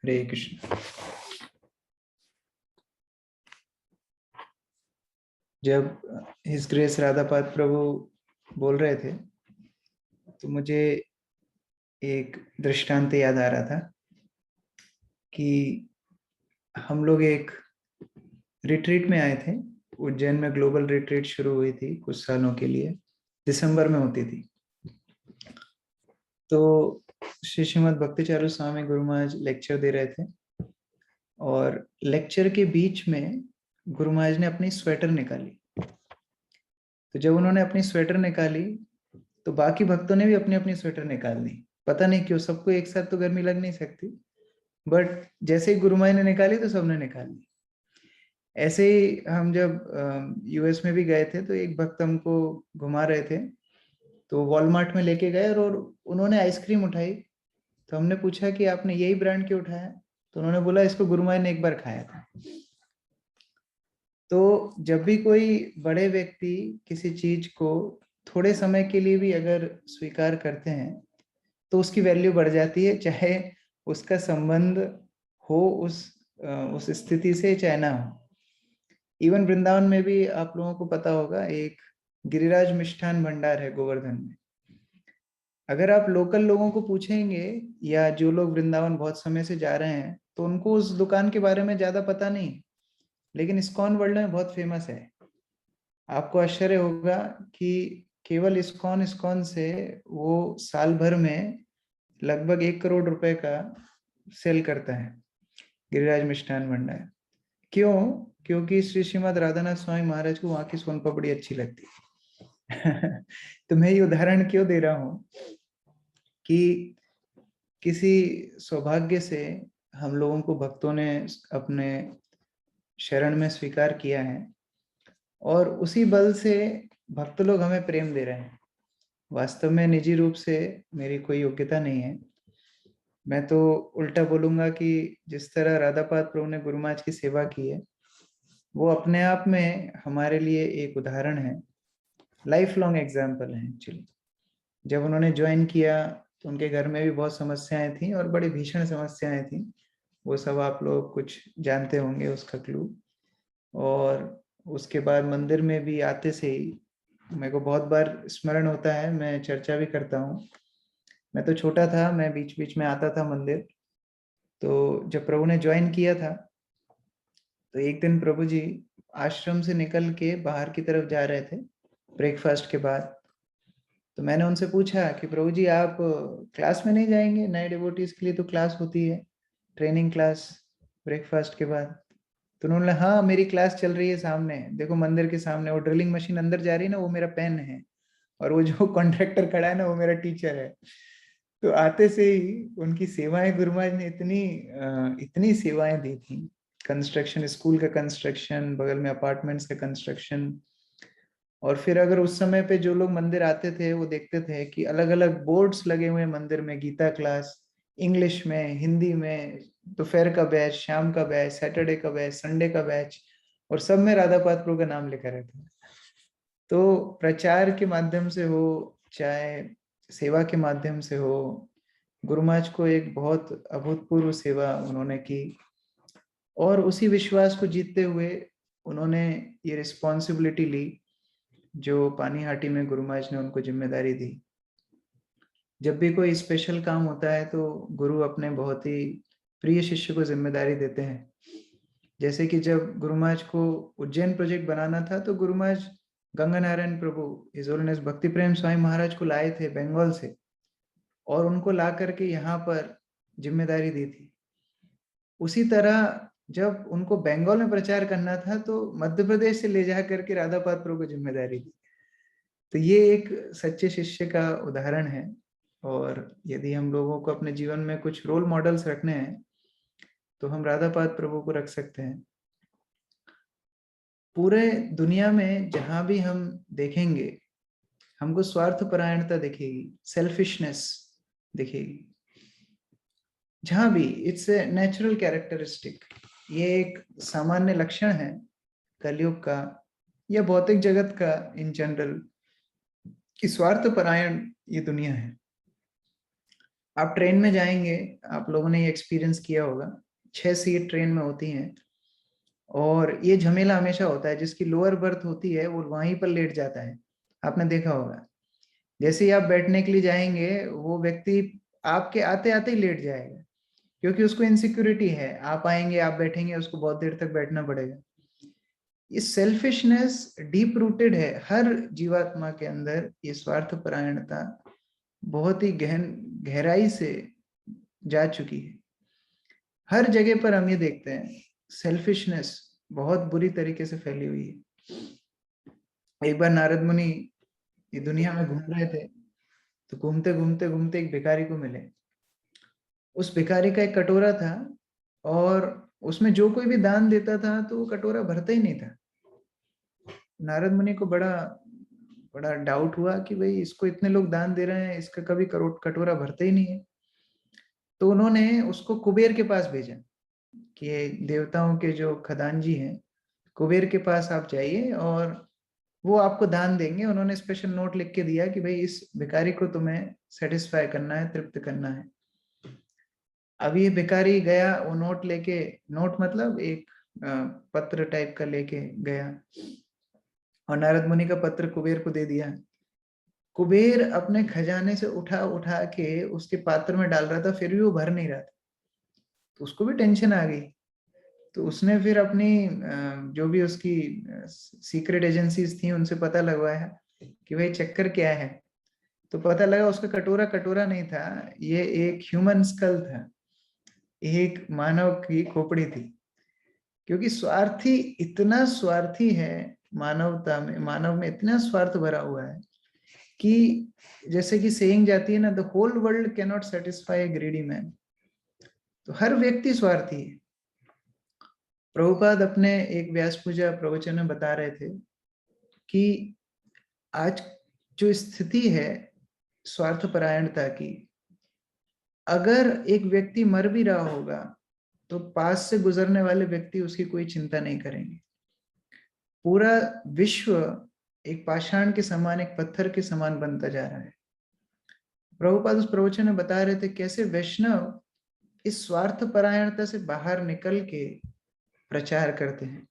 हरे कृष्ण। जब his grace राधापाद प्रभु बोल रहे थे तो मुझे एक दृष्टांत याद आ रहा था कि हम लोग एक रिट्रीट में आए थे। उज्जैन में ग्लोबल रिट्रीट शुरू हुई थी कुछ सालों के लिए, दिसंबर में होती थी। तो श्री श्रीमद् भक्ति चारू स्वामी गुरु महाराज लेक्चर दे रहे थे और लेक्चर के बीच में गुरु महाराज ने अपनी स्वेटर निकाली। तो जब उन्होंने अपनी स्वेटर निकाली तो बाकी भक्तों ने भी अपनी अपनी स्वेटर निकाल दी। पता नहीं क्यों, सबको एक साथ तो गर्मी लग नहीं सकती, बट जैसे ही गुरु महाराज ने निकाली तो सबने निकाल ली। ऐसे ही हम जब यूएस में भी गए थे तो एक भक्त हमको घुमा रहे थे, तो वॉलमार्ट में लेके गए और उन्होंने आइसक्रीम उठाई। तो हमने पूछा कि आपने यही ब्रांड क्यों उठाया? तो उन्होंने बोला इसको गुरु महाराज ने एक बार खाया था। तो जब भी कोई बड़े व्यक्ति किसी चीज को थोड़े समय के लिए भी अगर स्वीकार करते हैं तो उसकी वैल्यू बढ़ जाती है, चाहे उसका संबंध हो उस स्थिति से चाहे ना हो। इवन वृंदावन में भी आप लोगों को पता होगा एक गिरिराज मिष्ठान भंडार है गोवर्धन में। अगर आप लोकल लोगों को पूछेंगे या जो लोग वृंदावन बहुत समय से जा रहे हैं तो उनको उस दुकान के बारे में ज्यादा पता नहीं, लेकिन इस्कॉन वर्ल्ड में बहुत फेमस है। आपको आश्चर्य होगा कि केवल इस्कॉन इस्कॉन से वो साल भर में लगभग 1 करोड़ रुपए का सेल करता है गिरिराज मिष्ठान भंडार। क्यों? क्योंकि श्री श्रीमद राधानाथ स्वामी महाराज को वहां की सोन पापड़ी अच्छी लगती है। तो मैं ये उदाहरण क्यों दे रहा हूं कि किसी सौभाग्य से हम लोगों को भक्तों ने अपने शरण में स्वीकार किया है और उसी बल से भक्त लोग हमें प्रेम दे रहे हैं। वास्तव में निजी रूप से मेरी कोई योग्यता नहीं है। मैं तो उल्टा बोलूंगा कि जिस तरह राधापाद प्रभु ने गुरु महाराज की सेवा की है वो अपने आप में हमारे लिए एक उदाहरण है, लाइफ लॉन्ग एग्जाम्पल है एक्चुअली। जब उन्होंने ज्वाइन किया तो उनके घर में भी बहुत समस्याएं थी और बड़ी भीषण समस्याएं थी। वो सब आप लोग कुछ जानते होंगे उसका क्लू। और उसके बाद मंदिर में भी आते से ही मेरे को बहुत बार स्मरण होता है, मैं चर्चा भी करता हूँ। मैं तो छोटा था, मैं बीच बीच में आता था मंदिर। तो जब प्रभु ने ज्वाइन किया था तो एक दिन प्रभु जी आश्रम से निकल के बाहर की तरफ जा रहे थे ब्रेकफास्ट के बाद। तो मैंने उनसे पूछा कि प्रभु जी आप क्लास में नहीं जाएंगे? नए डिवोटीज के लिए तो क्लास होती है, ट्रेनिंग क्लास ब्रेकफास्ट के बाद। तो उन्होंने हाँ मेरी क्लास चल रही है सामने, देखो मंदिर के सामने वो ड्रिलिंग मशीन अंदर जा रही है ना, वो मेरा पेन है, और वो जो कॉन्ट्रैक्टर खड़ा है ना वो मेरा टीचर है। तो आते से ही उनकी सेवाएं गुरु महाराज ने इतनी सेवाएं दी थी। कंस्ट्रक्शन, स्कूल का कंस्ट्रक्शन, बगल में अपार्टमेंट्स का कंस्ट्रक्शन। और फिर अगर उस समय पे जो लोग मंदिर आते थे वो देखते थे कि अलग अलग बोर्ड्स लगे हुए हैं मंदिर में, गीता क्लास इंग्लिश में, हिंदी में, दोपहर का बैच, शाम का बैच, सैटरडे का बैच, संडे का बैच, और सब में राधा पाद प्रभु का नाम लिखा रहता है। तो प्रचार के माध्यम से हो चाहे सेवा के माध्यम से हो, गुरु महाराज को एक बहुत अभूतपूर्व सेवा उन्होंने की। और उसी विश्वास को जीतते हुए उन्होंने ये रिस्पॉन्सिबिलिटी ली जो पानीहाटी में गुरु महाराज ने उनको जिम्मेदारी दी। जब भी कोई स्पेशल काम होता है तो गुरु अपने बहुत ही प्रिय शिष्य को जिम्मेदारी देते हैं। जैसे कि जब गुरु महाराज को उज्जैन प्रोजेक्ट बनाना था तो गुरु महाराज गंगा नारायण प्रभु हिज होलीनेस भक्ति प्रेम स्वामी महाराज को लाए थे बंगाल से, और उनको ला करके यहाँ पर जिम्मेदारी दी थी। उसी तरह जब उनको बंगाल में प्रचार करना था तो मध्य प्रदेश से ले जा करके राधापाद प्रभु को जिम्मेदारी दी। तो ये एक सच्चे शिष्य का उदाहरण है। और यदि हम लोगों को अपने जीवन में कुछ रोल मॉडल्स रखने हैं तो हम राधापाद प्रभु को रख सकते हैं। पूरे दुनिया में जहां भी हम देखेंगे हमको स्वार्थ परायणता दिखेगी, सेल्फिशनेस दिखेगी। जहां भी, इट्स ए नेचुरल कैरेक्टरिस्टिक। ये एक सामान्य लक्षण है कलयुग का या भौतिक जगत का इन जनरल, कि स्वार्थ परायण ये दुनिया है। आप ट्रेन में जाएंगे, आप लोगों ने ये एक्सपीरियंस किया होगा, 6 सीट ट्रेन में होती हैं, और ये झमेला हमेशा होता है, जिसकी लोअर बर्थ होती है वो वहीं पर लेट जाता है, आपने देखा होगा। जैसे ही आप बैठने के लिए जाएंगे, वो व्यक्ति आपके आते आते ही लेट जाएगा, क्योंकि उसको इनसिक्योरिटी है, आप आएंगे, आप बैठेंगे, उसको बहुत देर तक बैठना पड़ेगा। ये सेल्फिशनेस डीप रूटेड है हर जीवात्मा के अंदर, ये स्वार्थ परायणता बहुत ही गहराई से जा चुकी है। हर जगह पर हम ये देखते हैं, सेल्फिशनेस बहुत बुरी तरीके से फैली हुई है। एक बार नारद मुनि ये दुनिया में घूम रहे थे, तो घूमते घूमते घूमते एक भिखारी को मिले। उस भिखारी का एक कटोरा था, और उसमें जो कोई भी दान देता था तो वो कटोरा भरता ही नहीं था। नारद मुनि को बड़ा बड़ा डाउट हुआ कि भाई इसको इतने लोग दान दे रहे हैं, इसका कभी कटोरा भरता ही नहीं है। तो उन्होंने उसको कुबेर के पास भेजा कि ये देवताओं के जो खजांची हैं, कुबेर के पास आप जाइए और वो आपको दान देंगे। उन्होंने स्पेशल नोट लिख के दिया कि भाई इस भिखारी को तुम्हें सेटिस्फाई करना है, तृप्त करना है। अब ये भिखारी गया, वो नोट लेके, नोट मतलब एक पत्र टाइप का लेके गया, और नारद मुनि का पत्र कुबेर को दे दिया। कुबेर अपने खजाने से उठा उठा के उसके पात्र में डाल रहा था, फिर भी वो भर नहीं रहा था। तो उसको भी टेंशन आ गई। तो उसने फिर अपनी जो भी उसकी सीक्रेट एजेंसीज थी उनसे पता लगवाया कि भाई चक्कर क्या है। तो पता लगा उसका कटोरा कटोरा नहीं था, ये एक ह्यूमन स्कल था, एक मानव की खोपड़ी थी। क्योंकि स्वार्थी इतना स्वार्थी है, मानवता में, मानव में इतना स्वार्थ भरा हुआ है कि जैसे कि सेइंग जाती है ना, the whole world can not satisfy a greedy man. तो हर व्यक्ति स्वार्थी है। प्रभुपाद अपने एक व्यास पूजा प्रवचन में बता रहे थे कि आज जो स्थिति है स्वार्थपरायणता की, अगर एक व्यक्ति मर भी रहा होगा तो पास से गुजरने वाले व्यक्ति उसकी कोई चिंता नहीं करेंगे। पूरा विश्व एक पाषाण के समान, एक पत्थर के समान बनता जा रहा है। प्रभुपाद उस प्रवचन में बता रहे थे कैसे वैष्णव इस स्वार्थ परायणता से बाहर निकल के प्रचार करते हैं,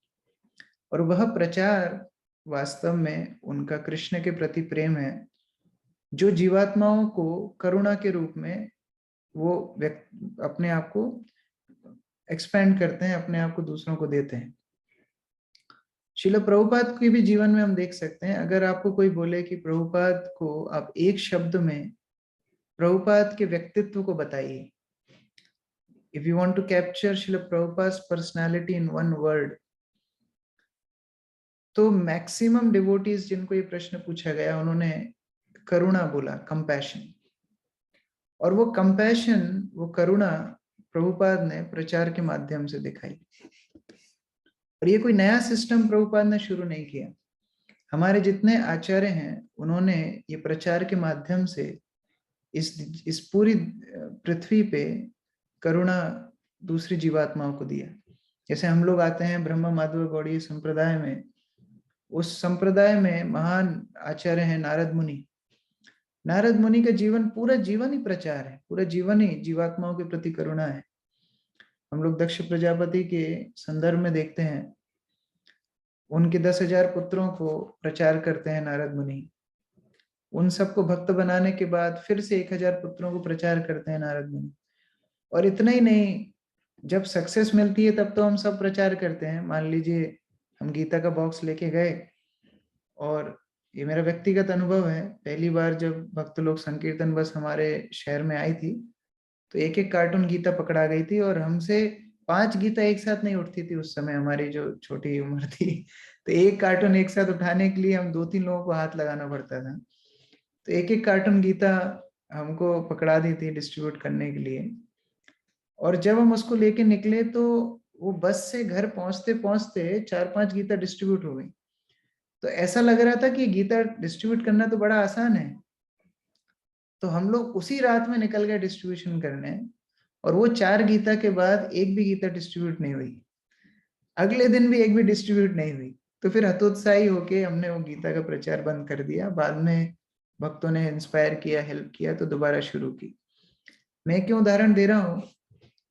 और वह प्रचार वास्तव में उनका कृष्ण के प्रति प्रेम है, जो जीवात्माओं को करुणा के रूप में वो अपने आप को एक्सपेंड करते हैं, अपने आप को दूसरों को देते हैं। शिला प्रभुपाद के भी जीवन में हम देख सकते हैं, अगर आपको कोई बोले कि प्रभुपाद को आप एक शब्द में प्रभुपाद के व्यक्तित्व को बताइए, if you want to capture Shrila Prabhupada personality in one word, तो मैक्सिमम डिवोटीज जिनको ये प्रश्न पूछा गया उन्होंने करुणा बोला, कंपैशन। और वो कंपैशन, वो करुणा प्रभुपाद ने प्रचार के माध्यम से दिखाई। और ये कोई नया सिस्टम प्रभुपाद ने शुरू नहीं किया। हमारे जितने आचार्य हैं उन्होंने ये प्रचार के माध्यम से इस पूरी पृथ्वी पे करुणा दूसरी जीवात्माओं को दिया। जैसे हम लोग आते हैं ब्रह्म माधव गौड़ीय संप्रदाय में, उस संप्रदाय में महान आचार्य हैं नारद मुनि। नारद मुनि का जीवन, पूरा जीवन ही प्रचार है, पूरा जीवन ही जीवात्माओं के प्रति करुणा है। हम लोग दक्ष प्रजापति के संदर्भ में देखते हैं, उनके 10,000 पुत्रों को प्रचार करते हैं नारद मुनि। उन सबको भक्त बनाने के बाद फिर से 1,000 पुत्रों को प्रचार करते हैं नारद मुनि। और इतना ही नहीं, जब सक्सेस मिलती है तब तो हम सब प्रचार करते हैं। मान लीजिए हम गीता का बॉक्स लेके गए, और ये मेरा व्यक्तिगत अनुभव है, पहली बार जब भक्त लोग संकीर्तन बस हमारे शहर में आई थी, तो एक एक कार्टून गीता पकड़ा गई थी, और हमसे 5 गीता एक साथ नहीं उठती थी उस समय, हमारी जो छोटी उम्र थी। तो एक कार्टून एक साथ उठाने के लिए हम 2-3 लोगों को हाथ लगाना पड़ता था। तो एक एक कार्टून गीता हमको पकड़ा दी थी डिस्ट्रीब्यूट करने के लिए। और जब हम उसको लेके निकले तो वो बस से घर पहुंचते पहुंचते 4-5 गीता डिस्ट्रीब्यूट हो गई। तो ऐसा लग रहा था कि गीता डिस्ट्रीब्यूट करना तो बड़ा आसान है। तो हम लोग उसी रात में निकल गए डिस्ट्रीब्यूशन करने, और वो 4 गीता के बाद एक भी गीता डिस्ट्रीब्यूट नहीं हुई। अगले दिन भी एक भी डिस्ट्रीब्यूट नहीं हुई। तो फिर हतोत्साही होके हमने वो गीता का प्रचार बंद कर दिया। बाद में भक्तों ने इंस्पायर किया, हेल्प किया, तो दोबारा शुरू की। मैं क्यों उदाहरण दे रहा हूं?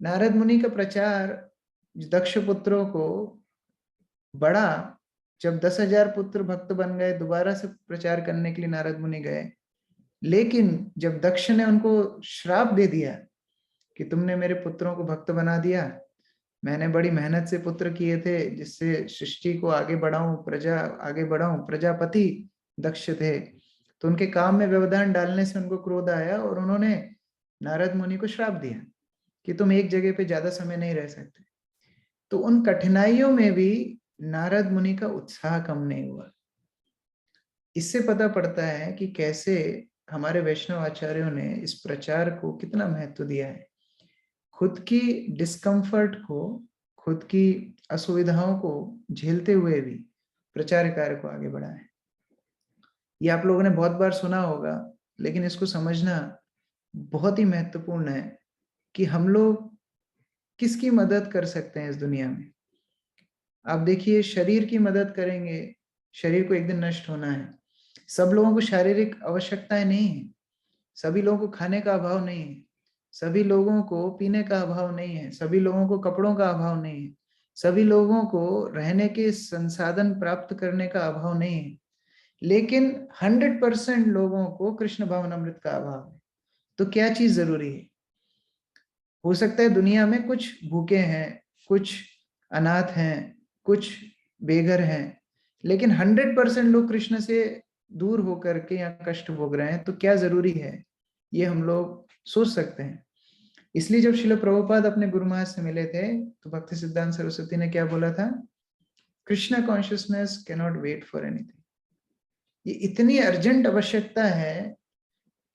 नारद मुनि का प्रचार दक्ष पुत्रों को बढ़ा, जब 10,000 पुत्र भक्त बन गए, दोबारा से प्रचार करने के लिए नारद मुनि गए। लेकिन जब दक्ष ने उनको श्राप दे दिया कि तुमने मेरे पुत्रों को भक्त बना दिया, मैंने बड़ी मेहनत से पुत्र किए थे जिससे सृष्टि को आगे बढ़ाऊं, प्रजा आगे बढ़ाऊं, प्रजापति दक्ष थे, तो उनके काम में व्यवधान डालने से उनको क्रोध आया और उन्होंने नारद मुनि को श्राप दिया कि तुम एक जगह पे ज्यादा समय नहीं रह सकते। तो उन कठिनाइयों में भी नारद मुनि का उत्साह कम नहीं हुआ। इससे पता पड़ता है कि कैसे हमारे वैष्णव आचार्यों ने इस प्रचार को कितना महत्व दिया है। खुद की डिस्कम्फर्ट को, खुद की असुविधाओं को झेलते हुए भी प्रचार कार्य को आगे बढ़ाए। ये आप लोगों ने बहुत बार सुना होगा, लेकिन इसको समझना बहुत ही महत्वपूर्ण है कि हम लोग किसकी मदद कर सकते हैं इस दुनिया में। आप देखिए, शरीर की मदद करेंगे, शरीर को एक दिन नष्ट होना है। सब लोगों को शारीरिक आवश्यकताएं नहीं है, सभी लोगों को खाने का अभाव नहीं है, सभी लोगों को पीने का अभाव नहीं है, सभी लोगों को कपड़ों का अभाव नहीं है, सभी लोगों को रहने के संसाधन प्राप्त करने का अभाव नहीं है, लेकिन 100% लोगों को कृष्ण भावनामृत का अभाव है। तो क्या चीज जरूरी है? हो सकता है दुनिया में कुछ भूखे हैं, कुछ अनाथ हैं, कुछ बेघर हैं, लेकिन 100% लोग कृष्ण से दूर होकर के या कष्ट भोग रहे हैं। तो क्या जरूरी है, ये हम लोग सोच सकते हैं। इसलिए जब श्रील प्रभुपाद अपने गुरु महाराज से मिले थे तो भक्ति सिद्धांत सरस्वती ने क्या बोला था? Krishna consciousness can not wait for anything. ये इतनी अर्जेंट आवश्यकता है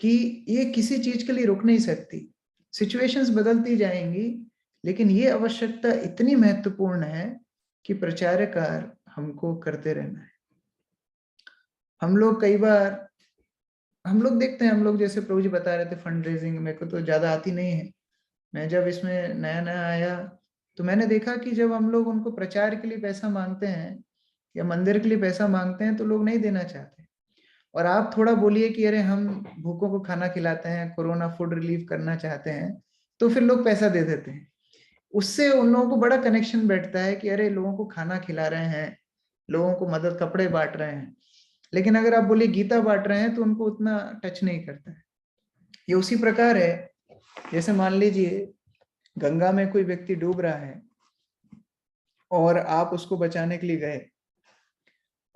कि ये किसी चीज के लिए रुक नहीं सकती। सिचुएशंस बदलती जाएंगी, लेकिन ये आवश्यकता इतनी महत्वपूर्ण है कि प्रचार कार्य हमको करते रहना है। हम लोग कई बार हम लोग देखते हैं, हम लोग जैसे प्रभु जी बता रहे थे फंड रेजिंग, मेरे को तो ज्यादा आती नहीं है। मैं जब इसमें नया नया आया तो मैंने देखा कि जब हम लोग उनको प्रचार के लिए पैसा मांगते हैं या मंदिर के लिए पैसा मांगते हैं तो लोग नहीं देना चाहते। और आप थोड़ा बोलिए कि अरे हम भूखों को खाना खिलाते हैं, कोरोना फूड रिलीफ करना चाहते हैं, तो फिर लोग पैसा दे देते हैं। उससे उन लोगों को बड़ा कनेक्शन बैठता है कि अरे लोगों को खाना खिला रहे हैं, लोगों को मदद, कपड़े बांट रहे हैं। लेकिन अगर आप बोलिए गीता बांट रहे हैं तो उनको उतना टच नहीं करता है। ये उसी प्रकार है, जैसे मान लीजिए गंगा में कोई व्यक्ति डूब रहा है और आप उसको बचाने के लिए गए,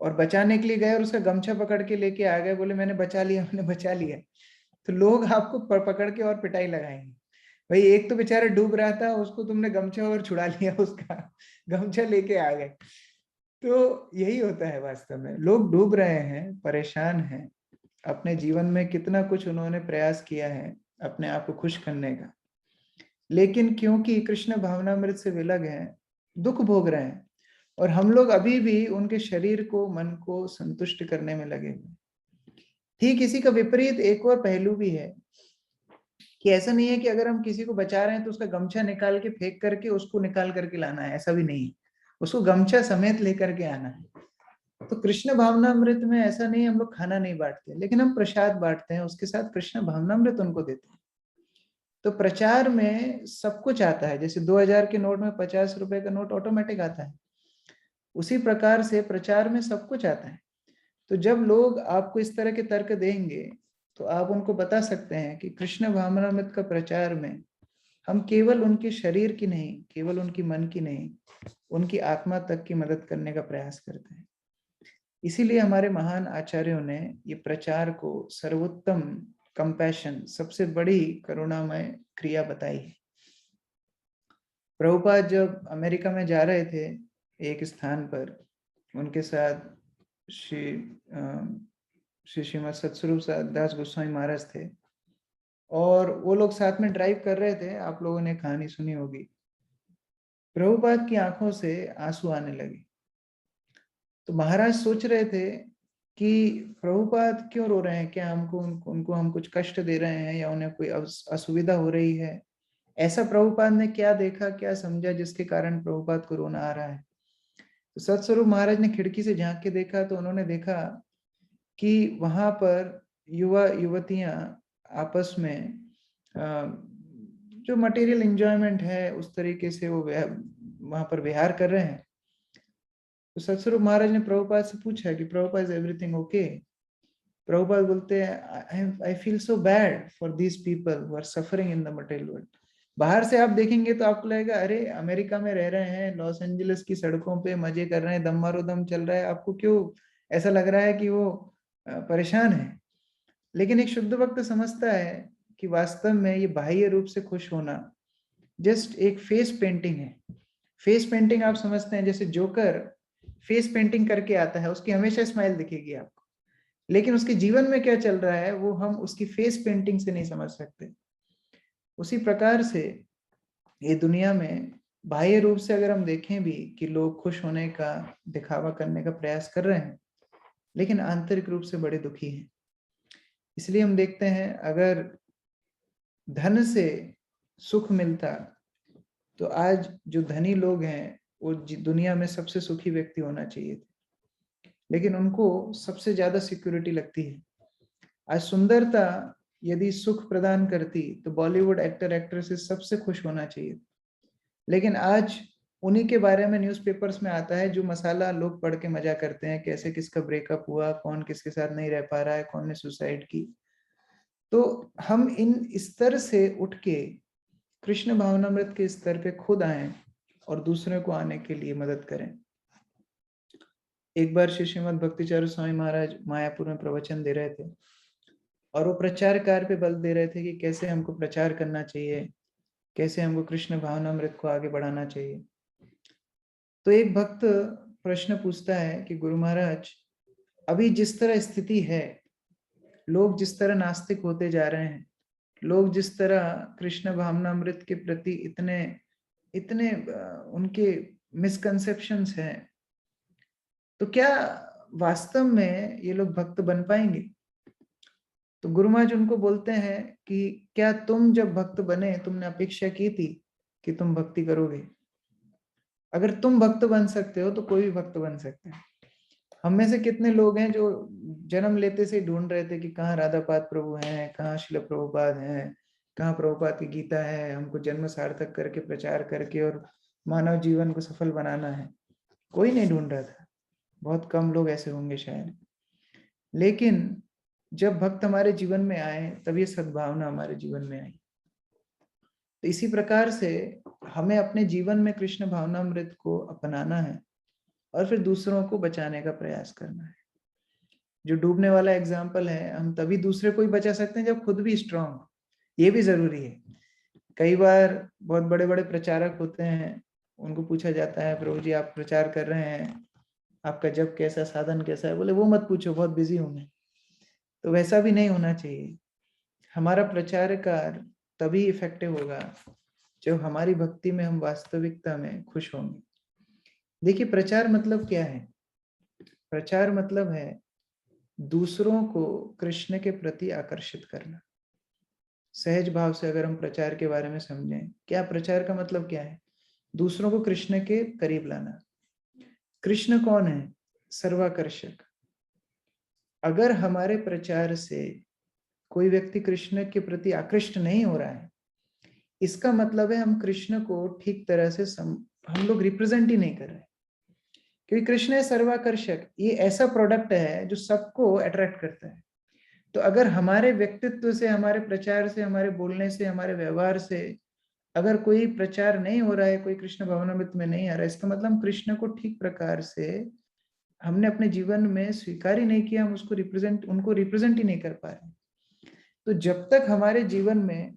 और बचाने के लिए गए और उसका गमछा पकड़ के लेके आ गए, बोले मैंने बचा लिया, मैंने बचा लिया, तो लोग आपको पकड़ के और पिटाई लगाएंगे। भाई एक तो बेचारा डूब रहा था, उसको तुमने गमछा और छुड़ा लिया, उसका गमछा लेके आ गए। तो यही होता है वास्तव में, लोग डूब रहे हैं, परेशान हैं, अपने जीवन में कितना कुछ उन्होंने प्रयास किया है अपने आप को खुश करने का, लेकिन क्योंकि कृष्ण भावनामृत से विलग हैं, दुख भोग रहे हैं, और हम लोग अभी भी उनके शरीर को, मन को संतुष्ट करने में लगे हुए। ठीक इसी का विपरीत एक और पहलू भी है कि ऐसा नहीं है कि अगर हम किसी को बचा रहे हैं तो उसका गमछा निकाल के फेंक करके उसको निकाल करके लाना है, ऐसा भी नहीं। उसको गमछा समेत लेकर के आना है। तो कृष्ण भावनामृत में ऐसा नहीं, हम लोग खाना नहीं बांटते, लेकिन हम प्रसाद बांटते हैं, उसके साथ कृष्ण भावनामृत उनको देते हैं। तो प्रचार में सब कुछ आता है। जैसे 2000 के नोट में 50 रुपए का नोट ऑटोमेटिक आता है, उसी प्रकार से प्रचार में सब कुछ आता है। तो जब लोग आपको इस तरह के तर्क देंगे तो आप उनको बता सकते हैं कि कृष्ण भावनामृत का प्रचार में हम केवल उनके शरीर की नहीं, केवल उनकी मन की नहीं, उनकी आत्मा तक की मदद करने का प्रयास करते हैं। इसीलिए हमारे महान आचार्यों ने ये प्रचार को सर्वोत्तम कंपैशन, सबसे बड़ी करुणामय क्रिया बताई है। प्रभुपाद जब अमेरिका में जा रहे थे एक स्थान पर, उनके साथ श्री श्रीमद सत्स्वरूप दास गोस्वामी महाराज थे, और वो लोग साथ में ड्राइव कर रहे थे। आप लोगों ने कहानी सुनी होगी। प्रभुपाद की आंखों से आंसू आने लगे। तो महाराज सोच रहे थे कि प्रभुपाद क्यों रो रहे हैं, क्या उनको हम कुछ कष्ट दे रहे हैं या उन्हें कोई असुविधा हो रही है। ऐसा प्रभुपाद ने क्या देखा, क्या समझा जिसके कारण प्रभुपाद को रोना आ रहा है। तो सत्स्वरूप महाराज ने खिड़की से झांक के देखा तो उन्होंने देखा कि वहां पर युवा युवतियां आपस में जो मटेरियल एंजॉयमेंट है उस तरीके से वो वहां पर विहार कर रहे हैं। तो सतस्वरूप महाराज ने प्रभुपाद से पूछा कि Prabhupada, is everything okay? Prabhupada बोलते हैं, I feel so bad for these people who are suffering in the material world. बाहर से आप देखेंगे तो आपको लगेगा अरे अमेरिका में रह रहे हैं, लॉस एंजलिस की सड़कों पे मजे कर रहे हैं, दम मारो दम चल रहा है, आपको क्यों ऐसा लग रहा है कि वो परेशान है? लेकिन एक शुद्ध भक्त समझता है कि वास्तव में ये बाह्य रूप से खुश होना जस्ट एक फेस पेंटिंग है। फेस पेंटिंग आप समझते हैं, जैसे जोकर फेस पेंटिंग करके आता है, उसकी हमेशा स्माइल दिखेगी आपको, लेकिन उसके जीवन में क्या चल रहा है वो हम उसकी फेस पेंटिंग से नहीं समझ सकते। उसी प्रकार से ये दुनिया में बाह्य रूप से अगर हम देखें भी कि लोग खुश होने का, दिखावा करने का प्रयास कर रहे हैं, लेकिन आंतरिक रूप से बड़े दुखी हैं। इसलिए हम देखते हैं अगर धन से सुख मिलता तो आज जो धनी लोग हैं वो दुनिया में सबसे सुखी व्यक्ति होना चाहिए थे, लेकिन उनको सबसे ज्यादा सिक्योरिटी लगती है। आज सुंदरता यदि सुख प्रदान करती तो बॉलीवुड एक्टर एक्ट्रेसेस सबसे खुश होना चाहिए, लेकिन आज उन्हीं के बारे में न्यूज़पेपर्स में आता है जो मसाला लोग पढ़ के मजा करते हैं, कैसे किसका ब्रेकअप हुआ, कौन किसके साथ नहीं रह पा रहा है, कौन ने सुसाइड की। तो हम इन स्तर से उठ के कृष्ण भावनामृत के स्तर पे खुद आए और दूसरे को आने के लिए मदद करें। एक बार श्री श्रीमद् भक्तिचार्य स्वामी महाराज मायापुर में प्रवचन दे रहे थे और वो प्रचार कार्य पे बल दे रहे थे कि कैसे हमको प्रचार करना चाहिए, कैसे हमको कृष्ण भावनामृत को आगे बढ़ाना चाहिए। तो एक भक्त प्रश्न पूछता है कि गुरु महाराज, अभी जिस तरह स्थिति है, लोग जिस तरह नास्तिक होते जा रहे हैं, लोग जिस तरह कृष्ण भावनामृत के प्रति इतने इतने उनके मिसकंसेप्शंस हैं, तो क्या वास्तव में ये लोग भक्त बन पाएंगे? तो गुरु महाराज उनको बोलते हैं कि क्या तुम जब भक्त बने तुमने अपेक्षा की थी कि तुम भक्ति करोगे? अगर तुम भक्त बन सकते हो तो कोई भी भक्त बन सकता है। हम में से कितने लोग हैं जो जन्म लेते से ढूंढ रहे थे कि कहाँ राधापाद प्रभु हैं, कहाँ शिल प्रभुपाद हैं, कहाँ प्रभुपाद की गीता है, हमको जन्म सार्थक करके प्रचार करके और मानव जीवन को सफल बनाना है। कोई नहीं ढूंढ रहा था, बहुत कम लोग ऐसे होंगे शायद। लेकिन जब भक्त हमारे जीवन में आए तब ये सद्भावना हमारे जीवन में आई। तो इसी प्रकार से हमें अपने जीवन में कृष्ण भावनामृत को अपनाना है और फिर दूसरों को बचाने का प्रयास करना है। जो डूबने वाला एग्जाम्पल है, हम तभी दूसरे को ही बचा सकते हैं जब खुद भी स्ट्रांग हो, ये भी जरूरी है। कई बार बहुत बड़े बड़े प्रचारक होते हैं, उनको पूछा जाता है प्रभु जी आप प्रचार कर रहे हैं, आपका जप कैसा, साधन कैसा है? बोले वो मत पूछो, बहुत बिजी हूं मैं। तो वैसा भी नहीं होना चाहिए। हमारा प्रचार कार्य तभी इफेक्टिव होगा जब हमारी भक्ति में हम वास्तविकता में खुश होंगे। देखिए प्रचार मतलब क्या है? प्रचार मतलब है दूसरों को कृष्ण के प्रति आकर्षित करना। सहज भाव से अगर हम प्रचार के बारे में समझें, क्या प्रचार का मतलब क्या है? दूसरों को कृष्ण के करीब लाना। कृष्ण कौन है? सर्वाकर्षक। अगर हमारे प्रचार से कोई व्यक्ति कृष्ण के प्रति आकृष्ट नहीं हो रहा है, इसका मतलब है हम कृष्ण को ठीक तरह से हम लोग रिप्रेजेंट ही नहीं कर रहे। क्योंकि कृष्ण है सर्वाकर्षक, ये ऐसा प्रोडक्ट है जो सबको अट्रैक्ट करता है। तो अगर हमारे व्यक्तित्व से, हमारे प्रचार से, हमारे बोलने से, हमारे व्यवहार से अगर कोई प्रचार नहीं हो रहा है, कोई कृष्ण भावनामृत में नहीं आ रहा है, इसका मतलब हम कृष्ण को ठीक प्रकार से हमने अपने जीवन में स्वीकार ही नहीं किया, हम उनको रिप्रेजेंट ही नहीं कर पा रहे। तो जब तक हमारे जीवन में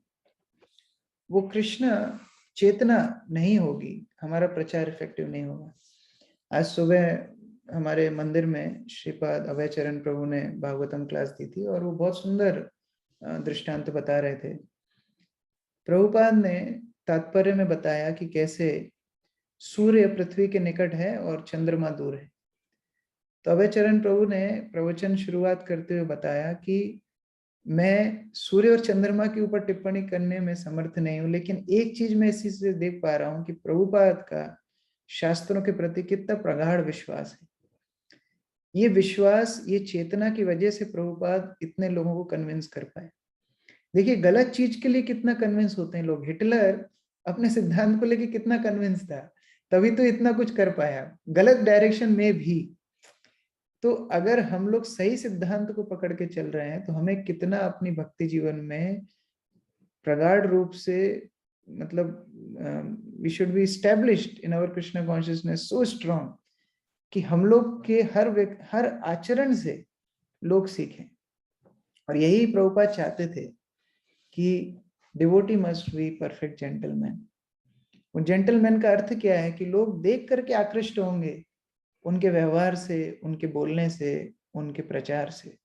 वो कृष्ण चेतना नहीं होगी, हमारा प्रचार इफेक्टिव नहीं होगा। आज सुबह हमारे मंदिर में श्रीपाद अभय चरण प्रभु ने भागवतम क्लास दी थी और वो बहुत सुंदर दृष्टांत बता रहे थे। प्रभुपाद ने तात्पर्य में बताया कि कैसे सूर्य पृथ्वी के निकट है और चंद्रमा दूर है। तो अभय चरण प्रभु ने प्रवचन शुरुआत करते हुए बताया कि मैं सूर्य और चंद्रमा के ऊपर टिप्पणी करने में समर्थ नहीं हूं, लेकिन एक चीज मैं इसी से देख पा रहा हूं कि प्रभुपाद का शास्त्रों के प्रति कितना प्रगाढ़ विश्वास है। ये विश्वास, ये चेतना की वजह से प्रभुपाद इतने लोगों को कन्विंस कर पाए। देखिए गलत चीज के लिए कितना कन्विंस होते हैं लोग। हिटलर अपने सिद्धांत को लेके कितना कन्विंस था, तभी तो इतना कुछ कर पाया, गलत डायरेक्शन में भी। तो अगर हम लोग सही सिद्धांत को पकड़ के चल रहे हैं तो हमें कितना अपनी भक्ति जीवन में प्रगाढ़ रूप से, मतलब we should be established in our Krishna consciousness so strong कि हम लोग के हर आचरण से लोग सीखें। और यही प्रभुपाद चाहते थे कि devotee must be perfect gentleman. वो जेंटलमैन का अर्थ क्या है कि लोग देख करके आकृष्ट होंगे उनके व्यवहार से, उनके बोलने से, उनके प्रचार से।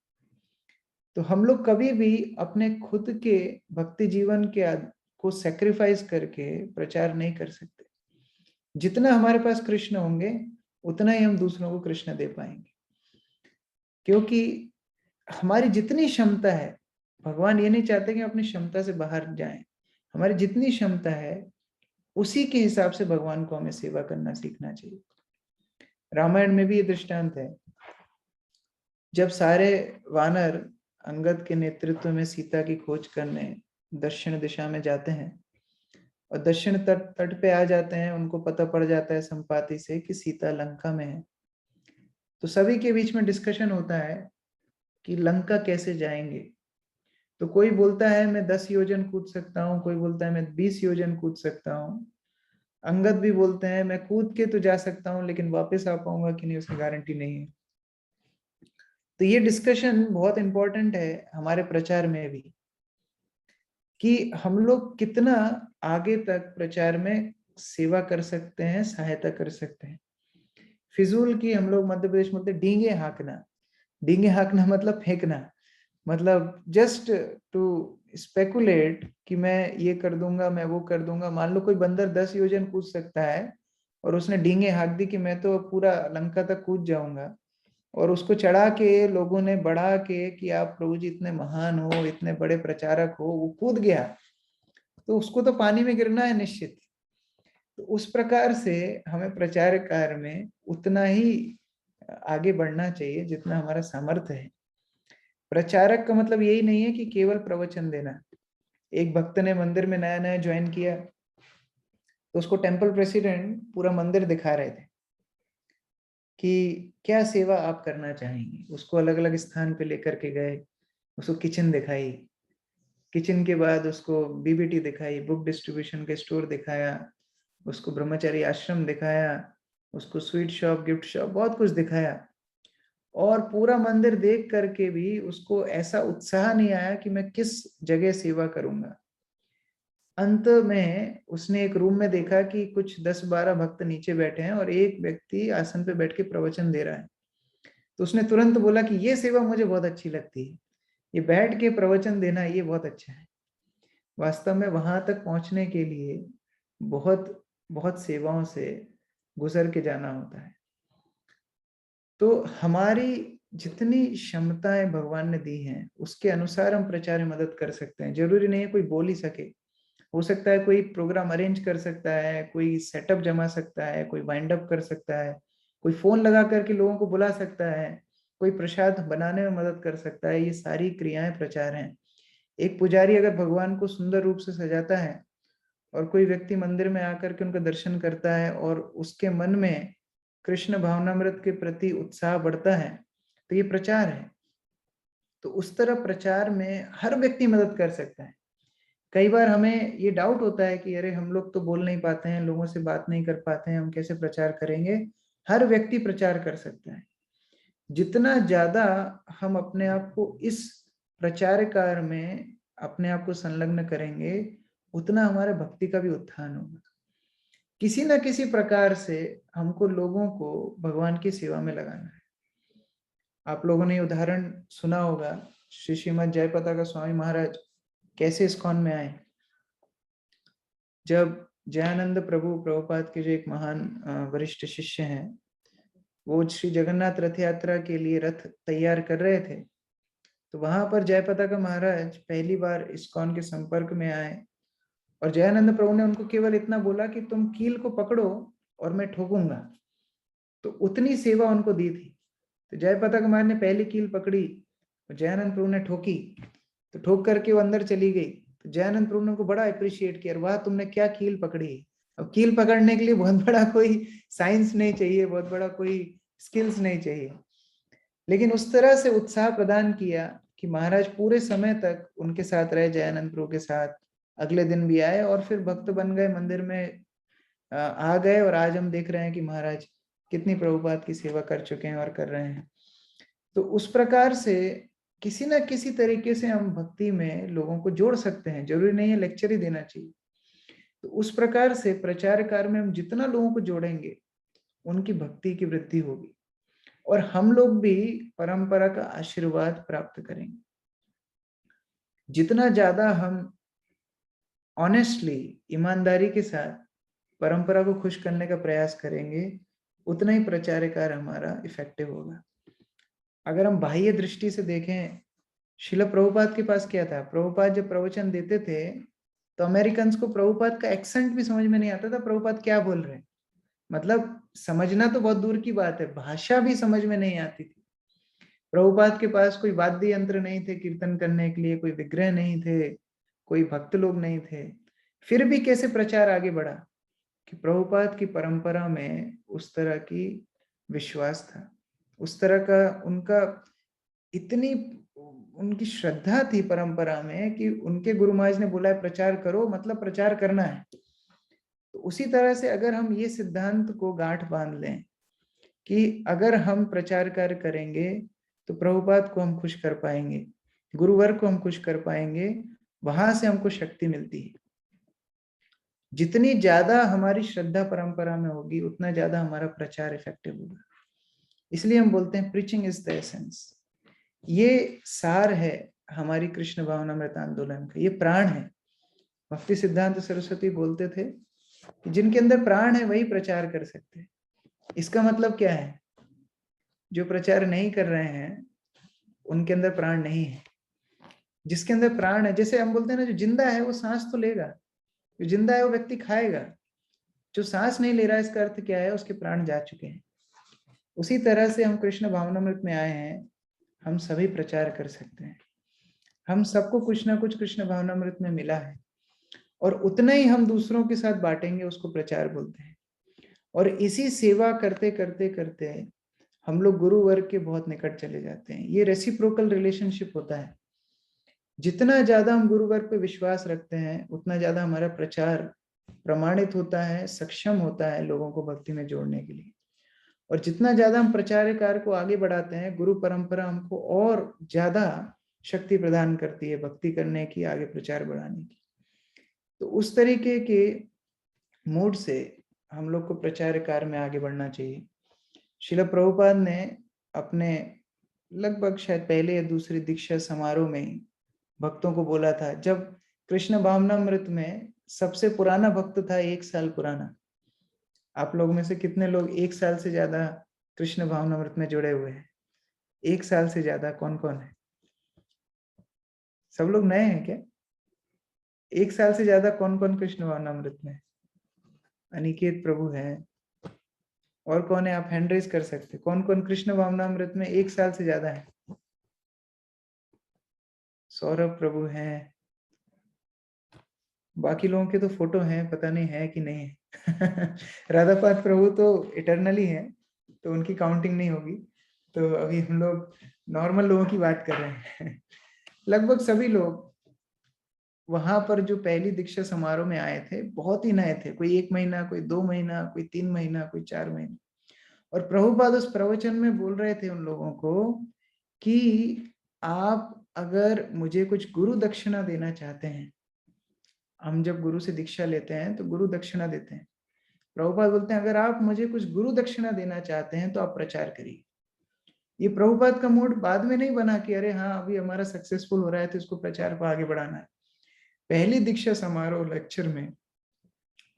तो हम लोग कभी भी अपने खुद के भक्ति जीवन के को सेक्रीफाइस करके प्रचार नहीं कर सकते। जितना हमारे पास कृष्ण होंगे उतना ही हम दूसरों को कृष्ण दे पाएंगे, क्योंकि हमारी जितनी क्षमता है, भगवान ये नहीं चाहते कि अपनी क्षमता से बाहर जाएं। हमारी जितनी क्षमता है उसी के हिसाब से भगवान को हमें सेवा करना सीखना चाहिए। रामायण में भी ये दृष्टांत है। जब सारे वानर अंगद के नेतृत्व में सीता की खोज करने दक्षिण दिशा में जाते हैं और दक्षिण तट पे आ जाते हैं, उनको पता पड़ जाता है संपाति से कि सीता लंका में है। तो सभी के बीच में डिस्कशन होता है कि लंका कैसे जाएंगे। तो कोई बोलता है मैं 10 योजन कूद सकता हूँ, कोई बोलता है मैं 20 योजन कूद सकता हूँ। अंगद भी बोलते हैं मैं कूद के तो जा सकता हूँ लेकिन वापस आ पाऊंगा कि नहीं उसकी गारंटी नहीं है। तो ये डिस्कशन बहुत इंपॉर्टेंट है हमारे प्रचार में भी, कि हम लोग कितना आगे तक प्रचार में सेवा कर सकते हैं, सहायता कर सकते हैं। फिजूल की हम लोग मध्य प्रदेश में बोलते डींगे हाँकना। डींगे हाँकना मतलब फेंकना, मतलब जस्ट टू स्पेकुलेट कि मैं ये कर दूंगा, मैं वो कर दूंगा। मान लो कोई बंदर 10 योजन कूद सकता है और उसने डींगे हाँक दी कि मैं तो पूरा लंका तक कूद जाऊंगा, और उसको चढ़ा के लोगों ने बढ़ा के कि आप प्रभु जी इतने महान हो, इतने बड़े प्रचारक हो, वो कूद गया, तो उसको तो पानी में गिरना है निश्चित। तो उस प्रकार से हमें प्रचार कार्य में उतना ही आगे बढ़ना चाहिए जितना हमारा सामर्थ्य है। प्रचारक का मतलब यही नहीं है कि केवल प्रवचन देना। एक भक्त ने मंदिर में नया नया ज्वाइन किया, तो उसको टेम्पल प्रेसिडेंट पूरा मंदिर दिखा रहे थे कि क्या सेवा आप करना चाहेंगे। उसको अलग अलग स्थान पे लेकर के गए, उसको किचन दिखाई, किचन के बाद उसको बीबीटी दिखाई, बुक डिस्ट्रीब्यूशन के स्टोर दिखाया, उसको ब्रह्मचारी आश्रम दिखाया, उसको स्वीट शॉप, गिफ्ट शॉप, बहुत कुछ दिखाया। और पूरा मंदिर देख करके भी उसको ऐसा उत्साह नहीं आया कि मैं किस जगह सेवा करूंगा। अंत में उसने एक रूम में देखा कि कुछ 10-12 भक्त नीचे बैठे हैं और एक व्यक्ति आसन पे बैठ के प्रवचन दे रहा है। तो उसने तुरंत बोला कि ये सेवा मुझे बहुत अच्छी लगती है, ये बैठ के प्रवचन देना ये बहुत अच्छा है। वास्तव में वहां तक पहुंचने के लिए बहुत बहुत सेवाओं से गुजर के जाना होता है। तो हमारी जितनी क्षमताएं भगवान ने दी हैं उसके अनुसार हम प्रचार में मदद कर सकते हैं। जरूरी नहीं है कोई बोल ही सके, हो सकता है कोई प्रोग्राम अरेंज कर सकता है, कोई सेटअप जमा सकता है, कोई वाइंड अप कर सकता है, कोई फोन लगा करके लोगों को बुला सकता है, कोई प्रसाद बनाने में मदद कर सकता है। ये सारी क्रियाएं प्रचार हैं। एक पुजारी अगर भगवान को सुंदर रूप से सजाता है और कोई व्यक्ति मंदिर में आकर के उनका दर्शन करता है और उसके मन में कृष्ण भावनामृत के प्रति उत्साह बढ़ता है, तो ये प्रचार है। तो उस तरह प्रचार में हर व्यक्ति मदद कर सकता है। कई बार हमें ये डाउट होता है कि अरे हम लोग तो बोल नहीं पाते हैं, लोगों से बात नहीं कर पाते हैं, हम कैसे प्रचार करेंगे। हर व्यक्ति प्रचार कर सकता है। जितना ज्यादा हम अपने आप को इस प्रचार कार्य में अपने आप को संलग्न करेंगे उतना हमारे भक्ति का भी उत्थान होगा। किसी ना किसी प्रकार से हमको लोगों को भगवान की सेवा में लगाना है। आप लोगों ने उदाहरण सुना होगा, श्री श्रीमद जयपताका स्वामी महाराज कैसे इस्कॉन में आए। जब जयानंद प्रभु प्रभुपाद के जो एक महान वरिष्ठ शिष्य हैं, वो श्री जगन्नाथ रथ यात्रा के लिए रथ तैयार कर रहे थे, तो वहां पर जयपताका महाराज पहली बार इस्कॉन के संपर्क में आए और जयानंद प्रभु ने उनको केवल इतना बोला कि तुम कील को पकड़ो और मैं ठोकूंगा। तो उतनी सेवा उनको दी थी। तो जयपताका महाराज ने पहली कील पकड़ी और जयानंद प्रभु ने ठोकी, तो ठोक करके वो अंदर चली गई। तो जयानंद प्रभु ने उनको बड़ा अप्रिशिएट किया, वाह तुमने क्या कील पकड़ी। अब कील पकड़ने के लिए बहुत बड़ा कोई साइंस नहीं चाहिए, बहुत बड़ा कोई स्किल्स नहीं चाहिए, लेकिन उस तरह से उत्साह प्रदान किया कि महाराज पूरे समय तक उनके साथ रहे, जयानंद प्रभु के साथ। अगले दिन भी आए और फिर भक्त बन गए, मंदिर में आ गए, और आज हम देख रहे हैं कि महाराज कितनी प्रभुपाद की सेवा कर चुके हैं और कर रहे हैं। तो उस प्रकार से किसी ना किसी तरीके से हम भक्ति में लोगों को जोड़ सकते हैं, जरूरी नहीं है लेक्चर ही देना चाहिए। तो उस प्रकार से प्रचार कार्य में हम जितना लोगों को जोड़ेंगे उनकी भक्ति की वृद्धि होगी, और हम लोग भी परंपरा का आशीर्वाद प्राप्त करेंगे। जितना ज्यादा हम ऑनेस्टली, ईमानदारी के साथ परंपरा को खुश करने का प्रयास करेंगे, उतना ही प्रचार कार्य हमारा इफेक्टिव होगा। अगर हम बाह्य दृष्टि से देखें, शिला प्रभुपाद के पास क्या था, प्रभुपाद जब प्रवचन देते थे तो अमेरिकन को प्रभुपाद का एक्सेंट भी समझ में नहीं आता था, प्रभुपाद क्या बोल रहे हैं। मतलब समझना तो बहुत दूर की बात है, भाषा भी समझ में नहीं आती थी। प्रभुपाद के पास कोई वाद्य यंत्र नहीं थे कीर्तन करने के लिए, कोई विग्रह नहीं थे, कोई भक्त लोग नहीं थे, फिर भी कैसे प्रचार आगे बढ़ा कि प्रभुपाद की परंपरा में उस तरह की विश्वास था, उस तरह का उनका, इतनी उनकी श्रद्धा थी परंपरा में कि उनके गुरु महाराज ने बोला है प्रचार करो, मतलब प्रचार करना है। तो उसी तरह से अगर हम ये सिद्धांत को गांठ बांध लें कि अगर हम प्रचार कार्य करेंगे तो प्रभुपाद को हम खुश कर पाएंगे, गुरुवर को हम खुश कर पाएंगे, वहां से हमको शक्ति मिलती है। जितनी ज्यादा हमारी श्रद्धा परंपरा में होगी उतना ज्यादा हमारा प्रचार इफेक्टिव होगा। इसलिए हम बोलते हैं प्रीचिंग इज द एसेंस। ये सार है हमारी कृष्ण भावनामृत आंदोलन का, ये प्राण है। भक्ति सिद्धांत सरस्वती बोलते थे कि जिनके अंदर प्राण है वही प्रचार कर सकते हैं। इसका मतलब क्या है, जो प्रचार नहीं कर रहे हैं उनके अंदर प्राण नहीं है। जिसके अंदर प्राण है, जैसे हम बोलते हैं ना, जो जिंदा है वो सांस तो लेगा, जो जिंदा है वो व्यक्ति खाएगा, जो सांस नहीं ले रहा है इसका अर्थ क्या है, उसके प्राण जा चुके हैं। उसी तरह से हम कृष्ण भावनामृत में आए हैं, हम सभी प्रचार कर सकते हैं। हम सबको कुछ ना कुछ कृष्ण भावनामृत में मिला है, और उतना ही हम दूसरों के साथ बांटेंगे, उसको प्रचार बोलते हैं। और इसी सेवा करते करते करते हम लोग गुरु वर्ग के बहुत निकट चले जाते हैं। ये रेसिप्रोकल रिलेशनशिप होता है। जितना ज्यादा हम गुरु वर्ग पे विश्वास रखते हैं उतना ज्यादा हमारा प्रचार प्रमाणित होता है, सक्षम होता है लोगों को भक्ति में जोड़ने के लिए। और जितना ज्यादा हम प्रचार कार्य को आगे बढ़ाते हैं, गुरु परंपरा हमको और ज्यादा शक्ति प्रदान करती है भक्ति करने की, आगे प्रचार बढ़ाने की। तो उस तरीके के मूड से हम लोग को प्रचार कार्य में आगे बढ़ना चाहिए। शिला प्रभुपाद ने अपने लगभग शायद पहले या दूसरे दीक्षा समारोह में ही भक्तों को बोला था, जब कृष्ण भावनामृत में सबसे पुराना भक्त था 1 साल पुराना। आप लोगों में से कितने लोग 1 साल से ज्यादा कृष्ण भावनामृत में जुड़े हुए हैं? 1 साल से ज्यादा कौन कौन है? सब लोग नए हैं क्या? 1 साल से ज्यादा कौन कौन कृष्ण भावनामृत में? अनिकेत प्रभु है, और कौन है? आप हैंड रेज कर सकते, कौन कौन कृष्ण भावनामृत में 1 साल से ज्यादा है? सौरभ प्रभु हैं, बाकी लोगों के तो फोटो हैं, पता नहीं है कि नहीं है। राधापाद प्रभु तो इटरनली है, तो उनकी काउंटिंग नहीं होगी। तो अभी हम लोग नॉर्मल लोगों की बात कर रहे हैं। लगभग सभी लोग वहां पर जो पहली दीक्षा समारोह में आए थे बहुत ही नए थे, कोई 1 महीना, कोई 2 महीना, कोई 3 महीना, कोई 4 महीना। और प्रभुपाद उस प्रवचन में बोल रहे थे उन लोगों को कि आप अगर मुझे कुछ गुरु दक्षिणा देना चाहते हैं, हम जब गुरु से दीक्षा लेते हैं तो गुरु दक्षिणा देते हैं। प्रभुपाद बोलते हैं अगर आप मुझे कुछ गुरु दक्षिणा देना चाहते हैं तो आप प्रचार करिए। ये प्रभुपाद का मूड बाद में नहीं बना कि अरे हाँ अभी हमारा सक्सेसफुल हो रहा है तो इसको प्रचार को आगे बढ़ाना है। पहली दीक्षा समारोह लेक्चर में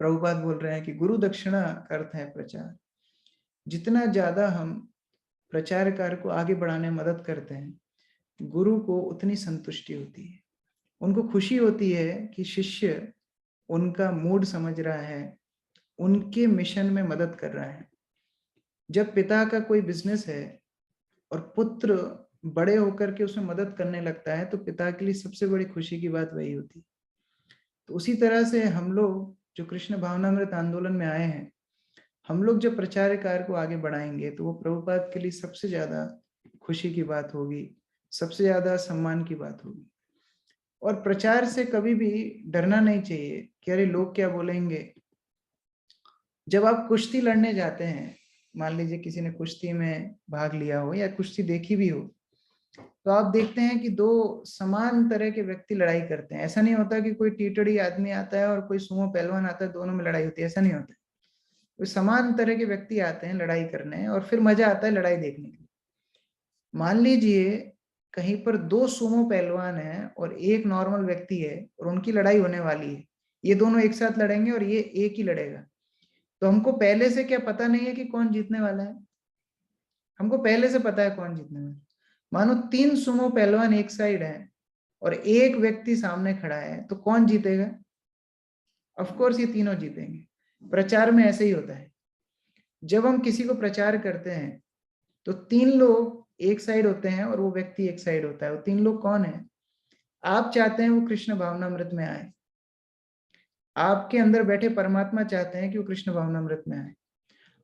प्रभुपाद बोल रहे हैं कि गुरु दक्षिणा का अर्थ है प्रचार। जितना ज्यादा हम प्रचार कार्य को आगे बढ़ाने में मदद करते हैं, गुरु को उतनी संतुष्टि होती है। उनको खुशी होती है कि शिष्य उनका मूड समझ रहा है, उनके मिशन में मदद कर रहा है। जब पिता का कोई बिजनेस है और पुत्र बड़े होकर के उसमें मदद करने लगता है, तो पिता के लिए सबसे बड़ी खुशी की बात वही होती है। तो उसी तरह से हम लोग जो कृष्ण भावनामृत आंदोलन में आए हैं, हम लोग जब प्रचार कार्य को आगे बढ़ाएंगे तो वो प्रभुपाद के लिए सबसे ज्यादा खुशी की बात होगी, सबसे ज्यादा सम्मान की बात होगी। और प्रचार से कभी भी डरना नहीं चाहिए कि अरे लोग क्या बोलेंगे। जब आप कुश्ती लड़ने जाते हैं, मान लीजिए किसी ने कुश्ती में भाग लिया हो या कुश्ती देखी भी हो, तो आप देखते हैं कि दो समान तरह के व्यक्ति लड़ाई करते हैं। ऐसा नहीं होता कि कोई टीटड़ी आदमी आता है और कोई सुमो पहलवान आता है, दोनों में लड़ाई होती है, ऐसा नहीं होता। कोई समान तरह के व्यक्ति आते हैं लड़ाई करने, और फिर मजा आता है लड़ाई देखने के लिए। मान लीजिए कहीं पर दो सुमो पहलवान हैं और एक नॉर्मल व्यक्ति है और उनकी लड़ाई होने वाली है, ये दोनों एक साथ लड़ेंगे और ये एक ही लड़ेगा, तो हमको पहले से क्या पता नहीं है कि कौन जीतने वाला है? हमको पहले से पता है कौन जीतने वाला है। मानो 3 सुमो पहलवान एक साइड है और एक व्यक्ति सामने खड़ा है, तो कौन जीतेगा? ऑफ कोर्स ये तीनों जीतेंगे। प्रचार में ऐसे ही होता है। जब हम किसी को प्रचार करते हैं तो 3 लोग एक साइड होते हैं और वो व्यक्ति एक साइड होता है। वो 3 लोग कौन है? आप चाहते हैं वो कृष्ण भावनामृत में आए, आपके अंदर बैठे परमात्मा चाहते हैं कि वो कृष्ण भावनामृत में आए,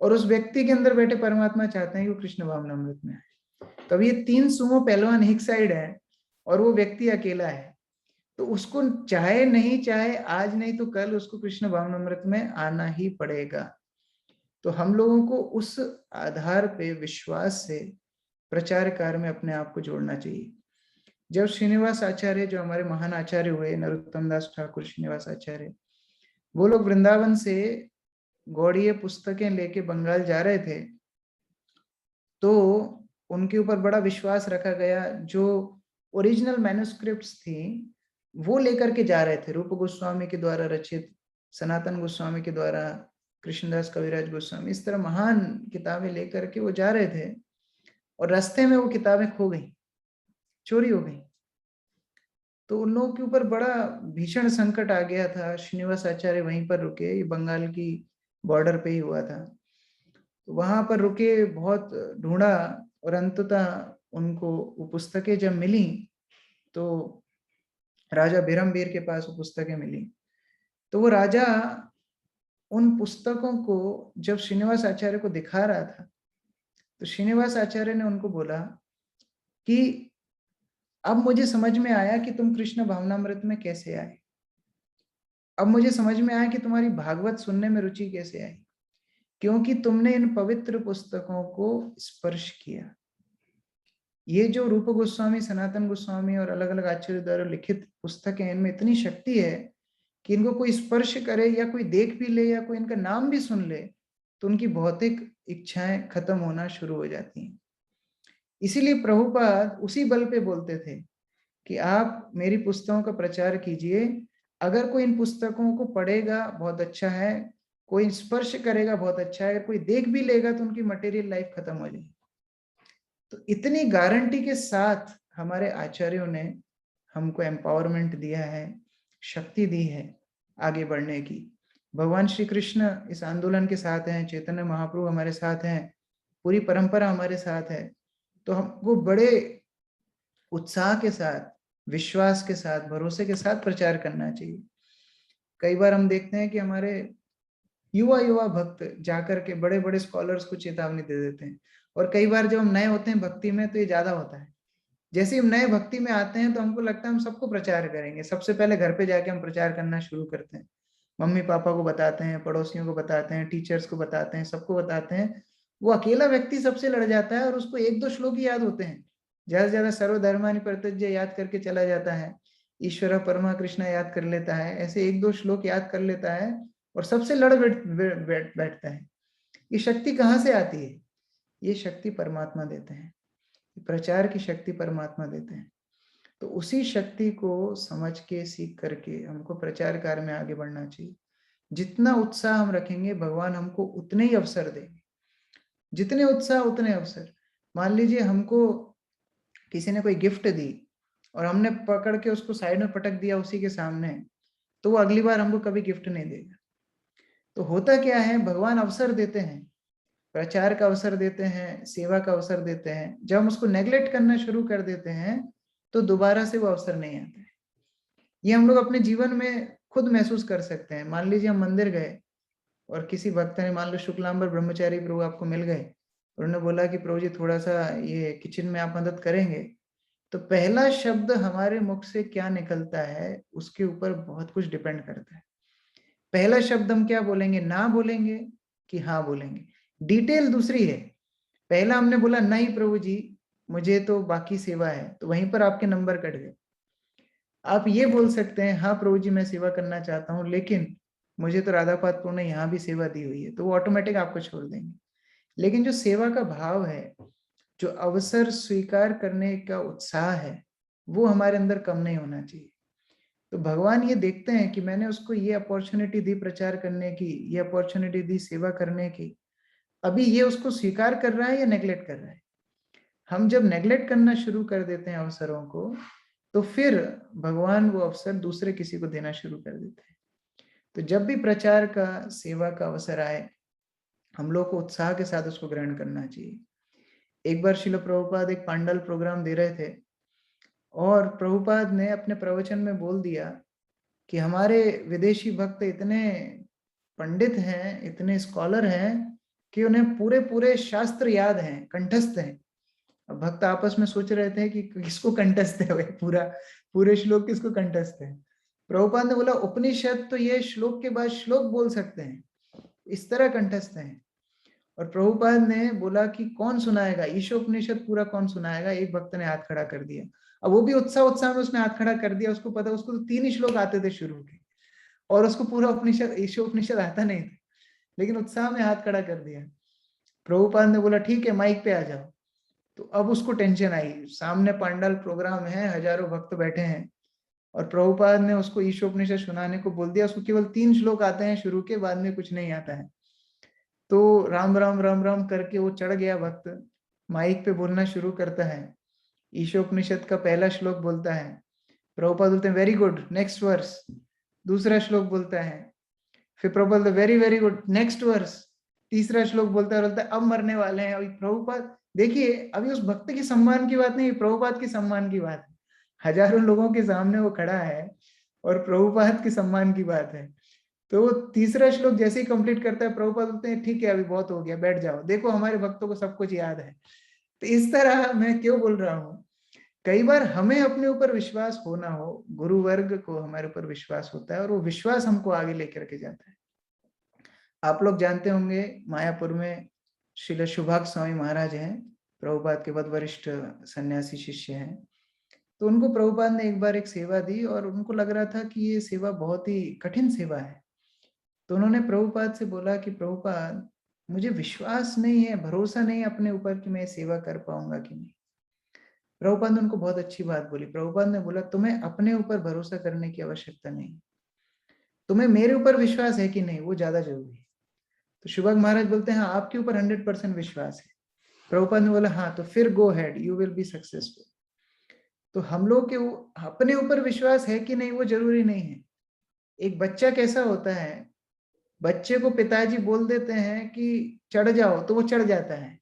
और उस व्यक्ति के अंदर बैठे परमात्मा चाहते हैं कि वो कृष्ण भावनामृत में आए। तो अब ये 3 सुमो पहलवान एक साइड है और वो व्यक्ति अकेला है, तो उसको चाहे नहीं चाहे, आज नहीं तो कल उसको कृष्ण भावनामृत में आना ही पड़ेगा। तो हम लोगों को उस आधार पे विश्वास से प्रचार कार्य में अपने आप को जोड़ना चाहिए। जब श्रीनिवास आचार्य, जो हमारे महान आचार्य हुए, नरोत्तम दास ठाकुर श्रीनिवास आचार्य, वो लोग वृंदावन से गौड़ीय पुस्तकें लेके बंगाल जा रहे थे, तो उनके ऊपर बड़ा विश्वास रखा गया। जो ओरिजिनल मैन्युस्क्रिप्ट्स थी वो लेकर के जा रहे थे, रूप गोस्वामी के द्वारा रचित, सनातन गोस्वामी के द्वारा, कृष्णदास कविराज गोस्वामी, इस तरह महान किताबें लेकर के वो जा रहे थे, और रास्ते में वो किताबें खो गई, चोरी हो गई। तो उन लोगों के ऊपर बड़ा भीषण संकट आ गया था। श्रीनिवास आचार्य वहीं पर रुके, ये बंगाल की बॉर्डर पे ही हुआ था। तो वहां पर रुके, बहुत ढूंढा, और अंततः उनको वो पुस्तकें जब मिली तो राजा बिरमबीर के पास वो पुस्तकें मिली। तो वो राजा उन पुस्तकों को जब श्रीनिवास आचार्य को दिखा रहा था, तो श्रीनिवास आचार्य ने उनको बोला कि अब मुझे समझ में आया कि तुम कृष्ण भावनामृत में कैसे आए। अब मुझे समझ में आया कि तुम्हारी भागवत सुनने में रुचि कैसे आई, क्योंकि तुमने इन पवित्र पुस्तकों को स्पर्श किया। ये जो रूप गोस्वामी, सनातन गोस्वामी और अलग अलग आचार्य द्वारा लिखित पुस्तकें, इनमें इतनी शक्ति है कि इनको कोई स्पर्श करे या कोई देख भी ले या कोई इनका नाम भी सुन ले तो उनकी भौतिक इच्छाएं खत्म होना शुरू हो जाती हैं। इसीलिए प्रभुपाद उसी बल पे बोलते थे कि आप मेरी पुस्तकों का प्रचार कीजिए। अगर कोई इन पुस्तकों को पढ़ेगा बहुत अच्छा है, कोई स्पर्श करेगा बहुत अच्छा है, अगर कोई देख भी लेगा तो उनकी मटेरियल लाइफ खत्म हो जाएगी। तो इतनी गारंटी के साथ हमारे आचार्यों ने हमको एम्पावरमेंट दिया है, शक्ति दी है आगे बढ़ने की। भगवान श्री कृष्ण इस आंदोलन के साथ हैं, चैतन्य महाप्रभु हमारे साथ हैं, पूरी परंपरा हमारे साथ है। तो हमको बड़े उत्साह के साथ, विश्वास के साथ, भरोसे के साथ प्रचार करना चाहिए। कई बार हम देखते हैं कि हमारे युवा युवा भक्त जाकर के बड़े बड़े स्कॉलर्स को चेतावनी दे देते हैं, और कई बार जब हम नए होते हैं भक्ति में तो ये ज्यादा होता है। जैसे हम नए भक्ति में आते हैं तो हमको लगता है हम सबको प्रचार करेंगे, सबसे पहले घर पे जाके हम प्रचार करना शुरू करते हैं, मम्मी पापा को बताते हैं, पड़ोसियों को बताते हैं, टीचर्स को बताते हैं, सबको बताते हैं। वो अकेला व्यक्ति सबसे लड़ जाता है और उसको एक दो श्लोक ही याद होते हैं, ज्यादा से ज्यादा सर्वधर्मानि परित्यज्य याद करके चला जाता है, ईश्वर परमा कृष्णा याद कर लेता है, ऐसे एक दो श्लोक याद कर लेता है और सबसे लड़ बैठता है। ये शक्ति कहाँ से आती है? ये शक्ति परमात्मा देते हैं, प्रचार की शक्ति परमात्मा देते हैं। तो उसी शक्ति को समझ के, सीख करके हमको प्रचार कार्य में आगे बढ़ना चाहिए। जितना उत्साह हम रखेंगे भगवान हमको उतने ही अवसर देंगे, जितने उत्साह उतने अवसर। मान लीजिए हमको किसी ने कोई गिफ्ट दी और हमने पकड़ के उसको साइड में पटक दिया उसी के सामने, तो वो अगली बार हमको कभी गिफ्ट नहीं देगा। तो होता क्या है, भगवान अवसर देते हैं, प्रचार का अवसर देते हैं, सेवा का अवसर देते हैं, जब हम उसको नेग्लेक्ट करना शुरू कर देते हैं तो दोबारा से वो अवसर नहीं आता है। ये हम लोग अपने जीवन में खुद महसूस कर सकते हैं। मान लीजिए हम मंदिर गए और किसी भक्त ने, मान लो शुक्लांबर ब्रह्मचारी प्रभु आपको मिल गए, उन्होंने बोला कि प्रभु जी थोड़ा सा ये किचन में आप मदद करेंगे, तो पहला शब्द हमारे मुख से क्या निकलता है उसके ऊपर बहुत कुछ डिपेंड करता है। पहला शब्द हम क्या बोलेंगे, ना बोलेंगे कि हाँ बोलेंगे। डिटेल दूसरी है। पहला हमने बोला नहीं प्रभु जी मुझे तो बाकी सेवा है, तो वहीं पर आपके नंबर कट गए। आप ये बोल सकते हैं हाँ प्रभु जी मैं सेवा करना चाहता हूँ, लेकिन मुझे तो राधापाद प्रभु ने यहाँ भी सेवा दी हुई है, तो वो ऑटोमेटिक आपको छोड़ देंगे। लेकिन जो सेवा का भाव है, जो अवसर स्वीकार करने का उत्साह है, वो हमारे अंदर कम नहीं होना चाहिए। तो भगवान ये देखते हैं कि मैंने उसको ये अपॉर्चुनिटी दी प्रचार करने की, ये अपॉर्चुनिटी दी सेवा करने की, अभी ये उसको स्वीकार कर रहा है या नेग्लेक्ट कर रहा है। हम जब नेग्लेक्ट करना शुरू कर देते हैं अवसरों को, तो फिर भगवान वो अवसर दूसरे किसी को देना शुरू कर देते हैं। तो जब भी प्रचार का, सेवा का अवसर आए, हम लोग को उत्साह के साथ उसको ग्रहण करना चाहिए। एक बार श्रील प्रभुपाद एक पांडल प्रोग्राम दे रहे थे और प्रभुपाद ने अपने प्रवचन में बोल दिया कि हमारे विदेशी भक्त इतने पंडित हैं, इतने स्कॉलर हैं कि उन्हें पूरे पूरे शास्त्र याद हैं, कंठस्थ हैं। अब भक्त आपस में सोच रहे थे कि किसको कंठस्थ है भाई, पूरे श्लोक किसको कंठस्थ है। प्रभुपाद ने बोला उपनिषद तो ये श्लोक के बाद श्लोक बोल सकते हैं, इस तरह कंठस्थ हैं। और प्रभुपाद ने बोला कि कौन सुनाएगा ईशोपनिषद पूरा, कौन सुनाएगा। एक भक्त ने हाथ खड़ा कर दिया। अब वो भी उत्साह उत्साह में उसने हाथ खड़ा कर दिया, उसको पता, उसको तो 3 ही श्लोक आते थे शुरू के और उसको पूरा उपनिषद, ईशोपनिषद आता नहीं था, लेकिन उत्साह में हाथ खड़ा कर दिया। प्रभुपाद ने बोला ठीक है माइक पे आ जाओ। तो अब उसको टेंशन आई, सामने पांडाल प्रोग्राम है, हजारों भक्त बैठे हैं और प्रभुपाद ने उसको ईशोपनिषद सुनाने को बोल दिया। उसको केवल 3 श्लोक आते हैं शुरू के, बाद में कुछ नहीं आता है। तो राम राम राम राम करके वो चढ़ गया भक्त, माइक पे बोलना शुरू करता है, ईशोपनिषद का पहला श्लोक बोलता है। प्रभुपाद बोलते हैं वेरी गुड नेक्स्ट वर्स। दूसरा श्लोक बोलता है, फिर Prabhupada very very good next verse. तीसरा श्लोक बोलता है, बोलता है अब मरने वाले हैं। अभी प्रभुपाद देखिए, अभी उस भक्त की सम्मान की बात नहीं, प्रभुपाद की सम्मान की बात है। हजारों लोगों के सामने वो खड़ा है और प्रभुपाद की सम्मान की बात है। तो वो तीसरा श्लोक जैसे ही कंप्लीट करता है, प्रभुपाद बोलते हैं ठीक है अभी बहुत हो गया, बैठ जाओ, देखो हमारे भक्तों को सब कुछ याद है। तो इस तरह मैं क्यों बोल रहा हूँ, कई बार हमें अपने ऊपर विश्वास हो ना हो, गुरु वर्ग को हमारे ऊपर विश्वास होता है और वो विश्वास हमको आगे लेकर के जाता है। आप लोग जानते होंगे मायापुर में श्रील शुभाग स्वामी महाराज हैं, प्रभुपाद के बहुत वरिष्ठ सन्यासी शिष्य हैं। तो उनको प्रभुपाद ने एक बार एक सेवा दी और उनको लग रहा था कि ये सेवा बहुत ही कठिन सेवा है। तो उन्होंने प्रभुपाद से बोला कि प्रभुपाद मुझे विश्वास नहीं है, भरोसा नहीं अपने ऊपर कि मैं सेवा कर पाऊंगा कि नहीं। प्रभुपाद ने उनको बहुत अच्छी बात बोली। प्रभुपाद ने बोला तुम्हें अपने ऊपर भरोसा करने की आवश्यकता नहीं, तुम्हें मेरे ऊपर विश्वास है कि नहीं वो ज्यादा जरूरी है। तो शुभग महाराज बोलते हैं हाँ आपके ऊपर 100% विश्वास है। प्रभुपाद ने बोला हाँ तो फिर go ahead, you will be successful. तो हम लोग के अपने ऊपर विश्वास है कि नहीं वो जरूरी नहीं है। एक बच्चा कैसा होता है, बच्चे को पिताजी बोल देते हैं कि चढ़ जाओ तो वो चढ़ जाता है,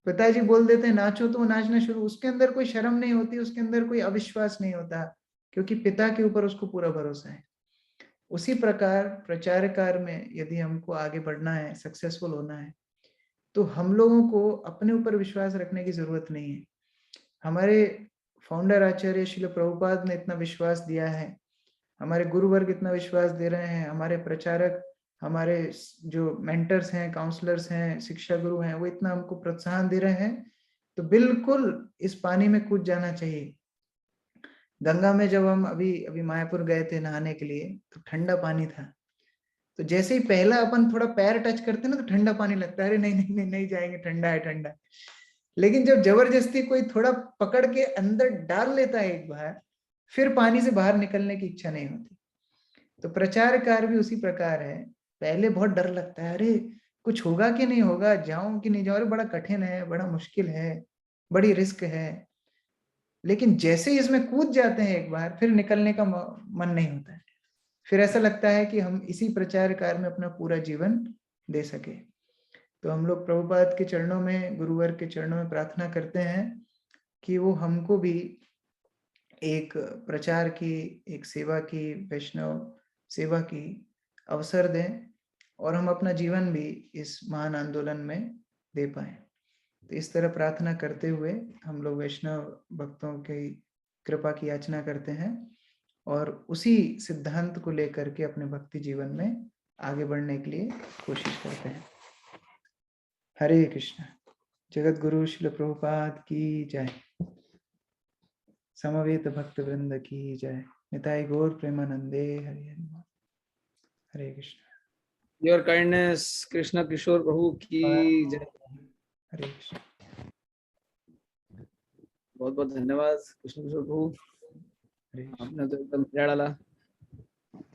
पिताजी बोल देते हैं नाचो तो वो नाचना शुरू, उसके अंदर कोई शर्म नहीं होती, उसके अंदर कोई अविश्वास नहीं होता, क्योंकि पिता के ऊपर उसको पूरा भरोसा है। उसी प्रकार प्रचार कार्य में यदि हमको आगे बढ़ना है, सक्सेसफुल होना है, तो हम लोगों को अपने ऊपर विश्वास रखने की जरूरत नहीं है। हमारे फाउंडर आचार्य श्रील प्रभुपाद ने इतना विश्वास दिया है, हमारे गुरु वर्ग इतना विश्वास दे रहे हैं, हमारे प्रचारक, हमारे जो मेंटर्स हैं, काउंसलर्स हैं, शिक्षा गुरु हैं, वो इतना हमको प्रोत्साहन दे रहे हैं, तो बिल्कुल इस पानी में कूद जाना चाहिए। गंगा में जब हम अभी अभी मायापुर गए थे नहाने के लिए, तो ठंडा पानी था। तो जैसे ही पहला अपन थोड़ा पैर टच करते ना तो ठंडा पानी लगता है, अरे नहीं नहीं नहीं नहीं जाएंगे, ठंडा है ठंडा है। लेकिन जब जबरदस्ती कोई थोड़ा पकड़ के अंदर डाल लेता है एक बार, फिर पानी से बाहर निकलने की इच्छा नहीं होती। तो प्रचार कार्य भी उसी प्रकार है। पहले बहुत डर लगता है, अरे कुछ होगा कि नहीं होगा, जाऊं कि नहीं जाऊं, अरे बड़ा कठिन है, बड़ा मुश्किल है, बड़ी रिस्क है। लेकिन जैसे ही इसमें कूद जाते हैं एक बार, फिर निकलने का मन नहीं होता है। फिर ऐसा लगता है कि हम इसी प्रचार कार्य में अपना पूरा जीवन दे सके। तो हम लोग प्रभुपाद के चरणों में, गुरुवर के चरणों में प्रार्थना करते हैं कि वो हमको भी एक प्रचार की, एक सेवा की, वैष्णव सेवा की अवसर दें और हम अपना जीवन भी इस महान आंदोलन में दे पाएँ। तो इस तरह प्रार्थना करते हुए हम लोग वैष्णव भक्तों की कृपा की याचना करते हैं और उसी सिद्धांत को लेकर के अपने भक्ति जीवन में आगे बढ़ने के लिए कोशिश करते हैं। हरे कृष्ण। जगत गुरु श्रील प्रभुपाद की जय। समवेत भक्त वृंद की जय। निताई गौर प्रेमानंदे। हरे हरे। हरे कृष्ण। योर काइंडनेस कृष्ण किशोर प्रभु की जय। हरे कृष्ण। बहुत बहुत धन्यवाद कृष्ण किशोर प्रभु, आपने तो एकदम प्यारा डाला।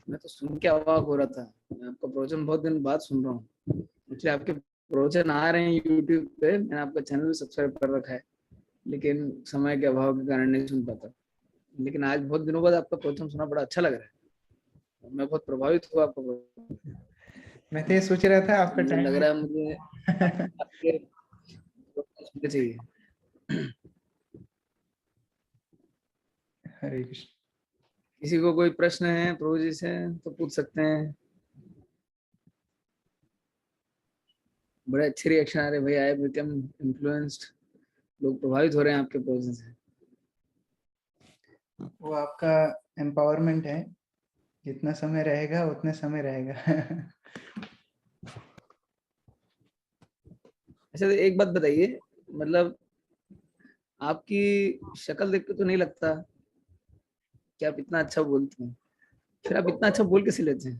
मैं तो सुन के अवाक हो रहा था। मैं आपका प्रवचन बहुत दिन बाद सुन रहा हूँ। एक्चुअली आपके प्रवचन आ रहे हैं यूट्यूब पे, मैंने आपका चैनल भी सब्सक्राइब कर रखा है, लेकिन समय के अभाव के कारण नहीं सुन पाता। लेकिन आज बहुत दिनों बाद आपका प्रवचन सुना, बड़ा अच्छा लग रहा है। मैं बहुत प्रभावित हुआ आपका प्रवचन। मैं तो ये सोच रहा था आपका मुझे टाइम लग रहा है मुझे आपके प्रवचन सुनने चाहिए। हरे कृष्ण। किसी को कोई प्रश्न है प्रभु जी से तो पूछ सकते हैं। बड़े अच्छे रिएक्शन आ रहे भाई, आई बिकम इन्फ्लुएंस्ड। लोग प्रभावित हो रहे हैं आपके प्रवचन से। वो आपका एम्पावरमेंट है, जितना समय रहेगा उतने समय रहेगा। अच्छा, तो एक बात बताइए, मतलब आपकी शक्ल देख के तो नहीं लगता कि आप इतना अच्छा बोलते हैं, फिर आप इतना अच्छा बोल कैसे लेते हैं?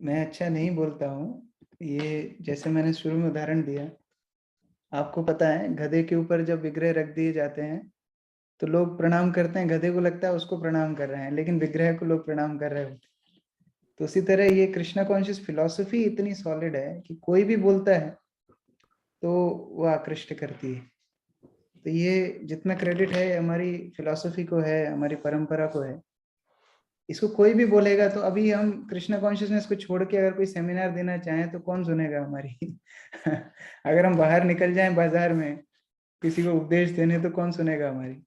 मैं अच्छा नहीं बोलता हूँ, ये जैसे मैंने शुरू में उदाहरण दिया, आपको पता है गधे के ऊपर जब विग्रह रख दिए जाते हैं तो लोग प्रणाम करते हैं, गधे को लगता है उसको प्रणाम कर रहे हैं, लेकिन विग्रह को लोग प्रणाम कर रहे होते हैं। तो उसी तरह ये कृष्णा कॉन्शियस फिलॉसफी इतनी सॉलिड है कि कोई भी बोलता है तो वो आकृष्ट करती है। तो ये जितना क्रेडिट है हमारी फिलॉसफी को है, हमारी परंपरा को है। इसको कोई भी बोलेगा तो अभी हम कृष्णा कॉन्शियसनेस को छोड़ के अगर कोई सेमिनार देना चाहें तो कौन सुनेगा हमारी? अगर हम बाहर निकल जाएं बाजार में किसी को उपदेश देने तो कौन सुनेगा हमारी?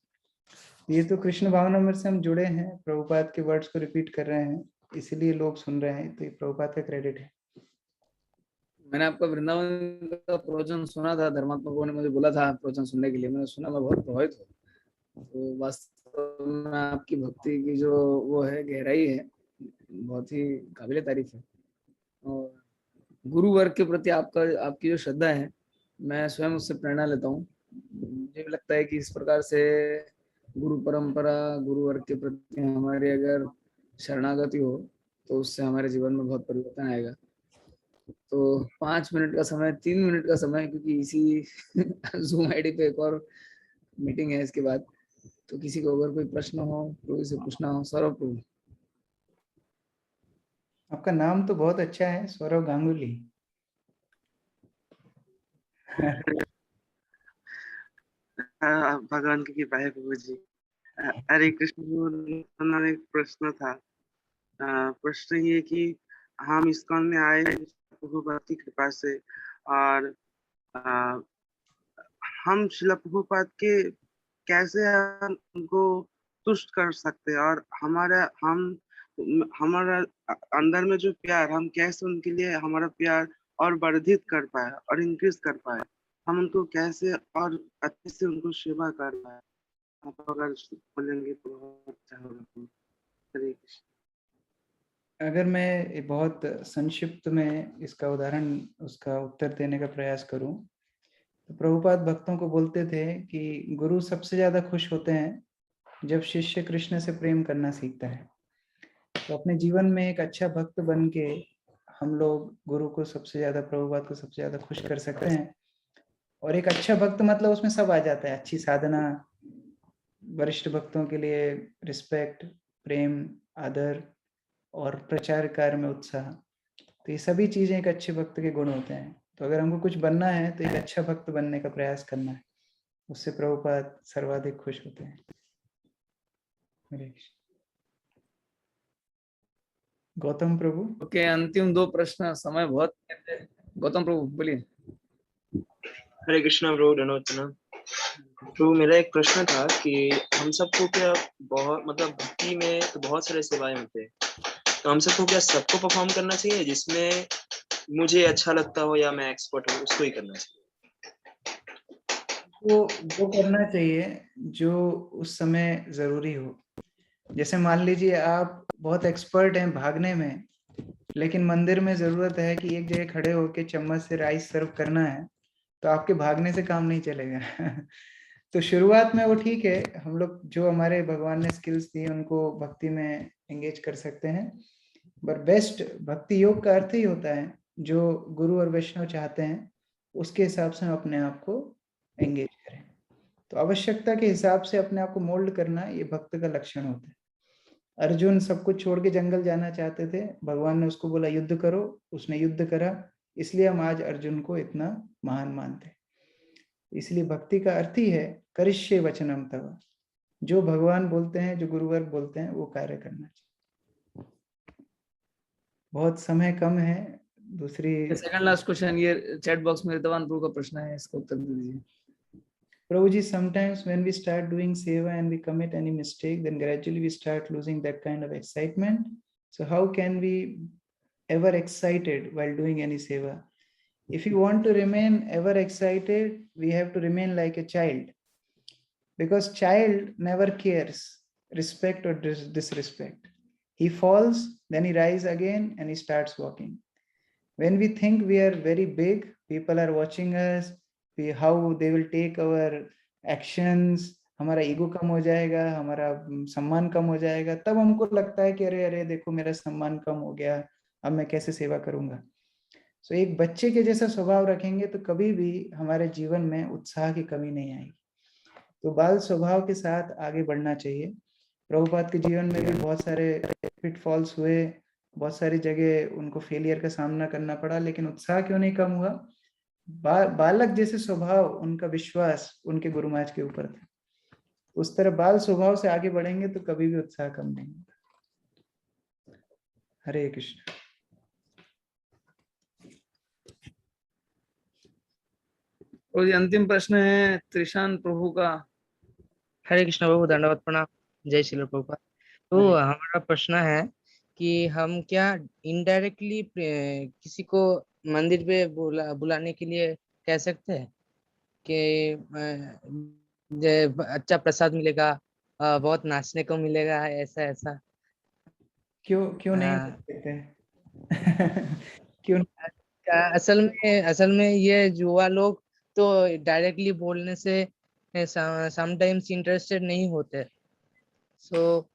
ये तो कृष्ण भावनामृत से हम जुड़े हैं, प्रभुपाद के वर्ड्स को रिपीट कर रहे हैं, इसलिए लोग सुन रहे हैं, तो ये प्रभुपाद का क्रेडिट है। मैंने आपका वृंदावन का प्रवचन सुना था, धर्मात्मा ने मुझे बोला था प्रवचन सुनने के लिए, मैंने सुना, मैं बहुत प्रभावित हुआ। तो वास्तव में आपकी भक्ति की जो वो है गहराई है, बहुत ही काबिले तारीफ है। और गुरु वर्ग के प्रति आपका, आपकी जो श्रद्धा है, मैं स्वयं उससे प्रेरणा लेता हूँ। मुझे भी लगता है कि इस प्रकार से गुरु परंपरा, गुरु वर्ग के प्रति हमारी अगर शरणागति हो तो उससे हमारे जीवन में बहुत परिवर्तन आएगा। तो 5 मिनट का समय, 3 मिनट का समय, क्योंकि इसी जूम आईडी पे एक और मीटिंग है इसके बाद, तो किसी को अगर कोई प्रश्न हो तो इसे पूछना हो। सौरभ प्रभु, आपका नाम तो बहुत अच्छा है, सौरव गांगुली। भगवान की कृपा है प्रभु जी। हरे कृष्ण प्रभु, एक प्रश्न था। प्रश्न ये कि हम इस्कॉन में आए हैं प्रभु की कृपा से, और आ, हम शिला प्रभुपाद के कैसे हम उनको तुष्ट कर सकते हैं, और हमारा अंदर में जो प्यार, हम कैसे उनके लिए हमारा प्यार और वर्धित कर पाए और इंक्रीज कर पाए, हम उनको कैसे और अच्छे से उनको सेवा कर पाए। आप अगर बोलेंगे तो बहुत अच्छा होगा। हरे कृष्ण। अगर मैं बहुत संक्षिप्त में इसका उदाहरण, उसका उत्तर देने का प्रयास करूं, तो प्रभुपाद भक्तों को बोलते थे कि गुरु सबसे ज्यादा खुश होते हैं जब शिष्य कृष्ण से प्रेम करना सीखता है। तो अपने जीवन में एक अच्छा भक्त बन के हम लोग गुरु को सबसे ज्यादा, प्रभुपाद को सबसे ज्यादा खुश कर सकते हैं। और एक अच्छा भक्त मतलब उसमें सब आ जाता है, अच्छी साधना, वरिष्ठ भक्तों के लिए रिस्पेक्ट, प्रेम, आदर और प्रचार कार्य में उत्साह। तो ये सभी चीजें एक अच्छे भक्त के गुण होते हैं। तो अगर हमको कुछ बनना है तो एक अच्छा भक्त बनने का प्रयास करना है, उससे प्रभुपाद सर्वाधिक खुश होते हैं। हरे कृष्ण। गौतम प्रभु। ओके, अंतिम 2 प्रश्न, समय बहुत। गौतम प्रभु बोलिए। हरे कृष्णा प्रभु, धन्यवाद प्रणाम। प्रभु मेरा एक प्रश्न था कि हम सबको क्या बहुत मतलब भक्ति में तो बहुत सारे सेवाएं होते हैं, तो हम सबको क्या सबको परफॉर्म करना चाहिए, जिसमें मुझे अच्छा लगता हो या मैं एक्सपर्ट हूँ उसको ही करना चाहिए? वो करना चाहिए जो उस समय जरूरी हो। जैसे मान लीजिए आप बहुत एक्सपर्ट हैं भागने में, लेकिन मंदिर में जरूरत है कि एक जगह खड़े होकर चम्मच से राइस सर्व करना है, तो आपके भागने से काम नहीं चलेगा। तो शुरुआत में वो ठीक है, हम लोग जो हमारे भगवान ने स्किल्स दी उनको भक्ति में एंगेज कर सकते हैं, पर बेस्ट भक्ति योग का अर्थ ही होता है जो गुरु और वैष्णव चाहते हैं उसके हिसाब से हम अपने आप को एंगेज करें। तो आवश्यकता के हिसाब से अपने आप को मोल्ड करना ये भक्त का लक्षण होता है। अर्जुन सब कुछ छोड़ के जंगल जाना चाहते थे, भगवान ने उसको बोला युद्ध करो, उसने युद्ध करा, इसलिए हम आज अर्जुन को इतना महान मानते हैं। इसलिए भक्ति का अर्थ ही है करिष्ये वचनम तव, जो भगवान बोलते हैं, जो गुरुवर बोलते हैं वो कार्य करना चाहिए। बहुत समय कम है। दूसरी सेकंड लास्ट क्वेश्चन, ये चैट बॉक्स में रितवान प्रभु का प्रश्न है, इसका उत्तर दीजिए। Prabhuji, sometimes when we start doing seva and we commit any mistake, then gradually we start losing that kind of excitement. So how can we ever excited while doing any seva? If you want to remain ever excited, we have to remain like a child, because child never cares respect or disrespect. He falls, then he rise again and he starts walking. When we think we are very big, people are watching us, how they will take our actions, हमारा ego कम हो जाएगा, हमारा सम्मान कम हो जाएगा, तब हमको लगता है कि अरे अरे देखो मेरा सम्मान कम हो गया, अब मैं कैसे सेवा करूंगा। सो एक बच्चे के जैसा स्वभाव रखेंगे तो कभी भी हमारे जीवन में उत्साह की कमी नहीं आएगी। तो बाल स्वभाव के साथ आगे बढ़ना चाहिए। प्रभुपाद के जीवन में भी बहुत सारे पिटफॉल्स हुए, बहुत सारी जगह उनको फेलियर का सामना करना पड़ा, लेकिन उत्साह क्यों नहीं कम हुआ? बालक जैसे स्वभाव, उनका विश्वास उनके गुरु महाराज के ऊपर था। उस तरह बाल स्वभाव से आगे बढ़ेंगे तो कभी भी उत्साह कम नहीं होगा। हरे कृष्ण। और ये अंतिम प्रश्न है त्रिशान प्रभु का। हरे कृष्ण प्रभु, दंडवत प्रणाम, जय श्री प्रभुपाद। तो हमारा प्रश्न है कि हम क्या इनडायरेक्टली किसी को मंदिर पे बुलाने के लिए कह सकते हैं कि अच्छा प्रसाद मिलेगा, बहुत नाचने को मिलेगा, ऐसा ऐसा? क्यों नहीं कहते? क्यों? असल में ये युवा लोग तो डायरेक्टली बोलने से समटाइम्स इंटरेस्टेड नहीं होते। सो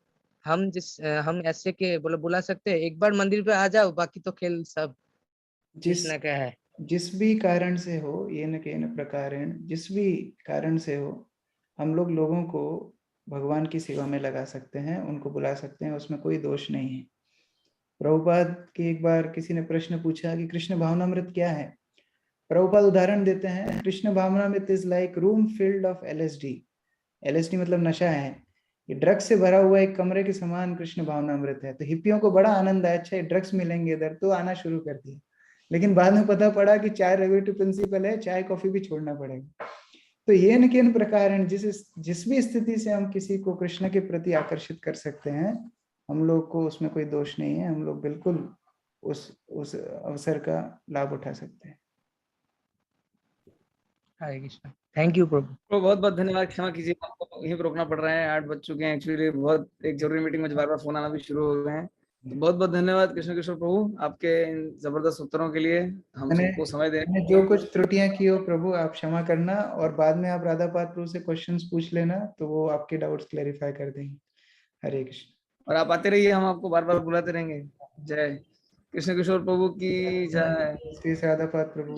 हम ऐसे के बुला सकते हैं, एक बार मंदिर पे आ जाओ, बाकी तो खेल सब कृष्ण का है। जिस भी कारण से हो, ये न के न प्रकारेण, जिस भी कारण से हो, हम लोगों को भगवान की सेवा में लगा सकते हैं, उनको बुला सकते हैं, उसमें कोई दोष नहीं है। प्रभुपाद की एक बार किसी ने प्रश्न पूछा कि कृष्ण भावनामृत क्या है। प्रभुपाद उदाहरण देते हैं, कृष्ण भावनामृत is like room filled of LSD। LSD मतलब नशा है, ये ड्रग्स से भरा हुआ एक कमरे के समान कृष्ण भावनामृत है। तो हिप्पियों को बड़ा आनंद आया, अच्छा ये ड्रग्स मिलेंगे इधर, तो आना शुरू कर दिया। लेकिन बाद में पता पड़ा कि चाय रेगुलेटरी प्रिंसिपल है, चाय कॉफी भी छोड़ना पड़ेगा। तो ये न किन प्रकार जिस भी स्थिति से हम किसी को कृष्ण के प्रति आकर्षित कर सकते हैं, हम लोग को उसमें कोई दोष नहीं है। हम लोग बिल्कुल उस अवसर का लाभ उठा सकते हैं। हरे कृष्ण। थैंक यू प्रभु। तो बहुत बहुत धन्यवाद। क्षमा कीजिए, आपको यहीं पर रोकना पड़ रहा है, 8 बज चुके हैं। एक्चुअली बहुत एक जरूरी मीटिंग में बार बार फोन आना भी शुरू हो गए हैं। तो बहुत बहुत धन्यवाद कृष्ण किशोर प्रभु आपके इन जबरदस्त उत्तरों के लिए, हम सबको समय देने। जो कुछ त्रुटियां की हो प्रभु आप क्षमा करना, और बाद में आप राधापाद प्रभु से क्वेश्चंस पूछ लेना, तो वो आपके डाउट्स क्लेरिफाई कर देंगे। हरे कृष्ण। और आप आते रहिए, हम आपको बार बार बुलाते रहेंगे। जय कृष्ण किशोर प्रभु की जय। श्री राधापाद प्रभु।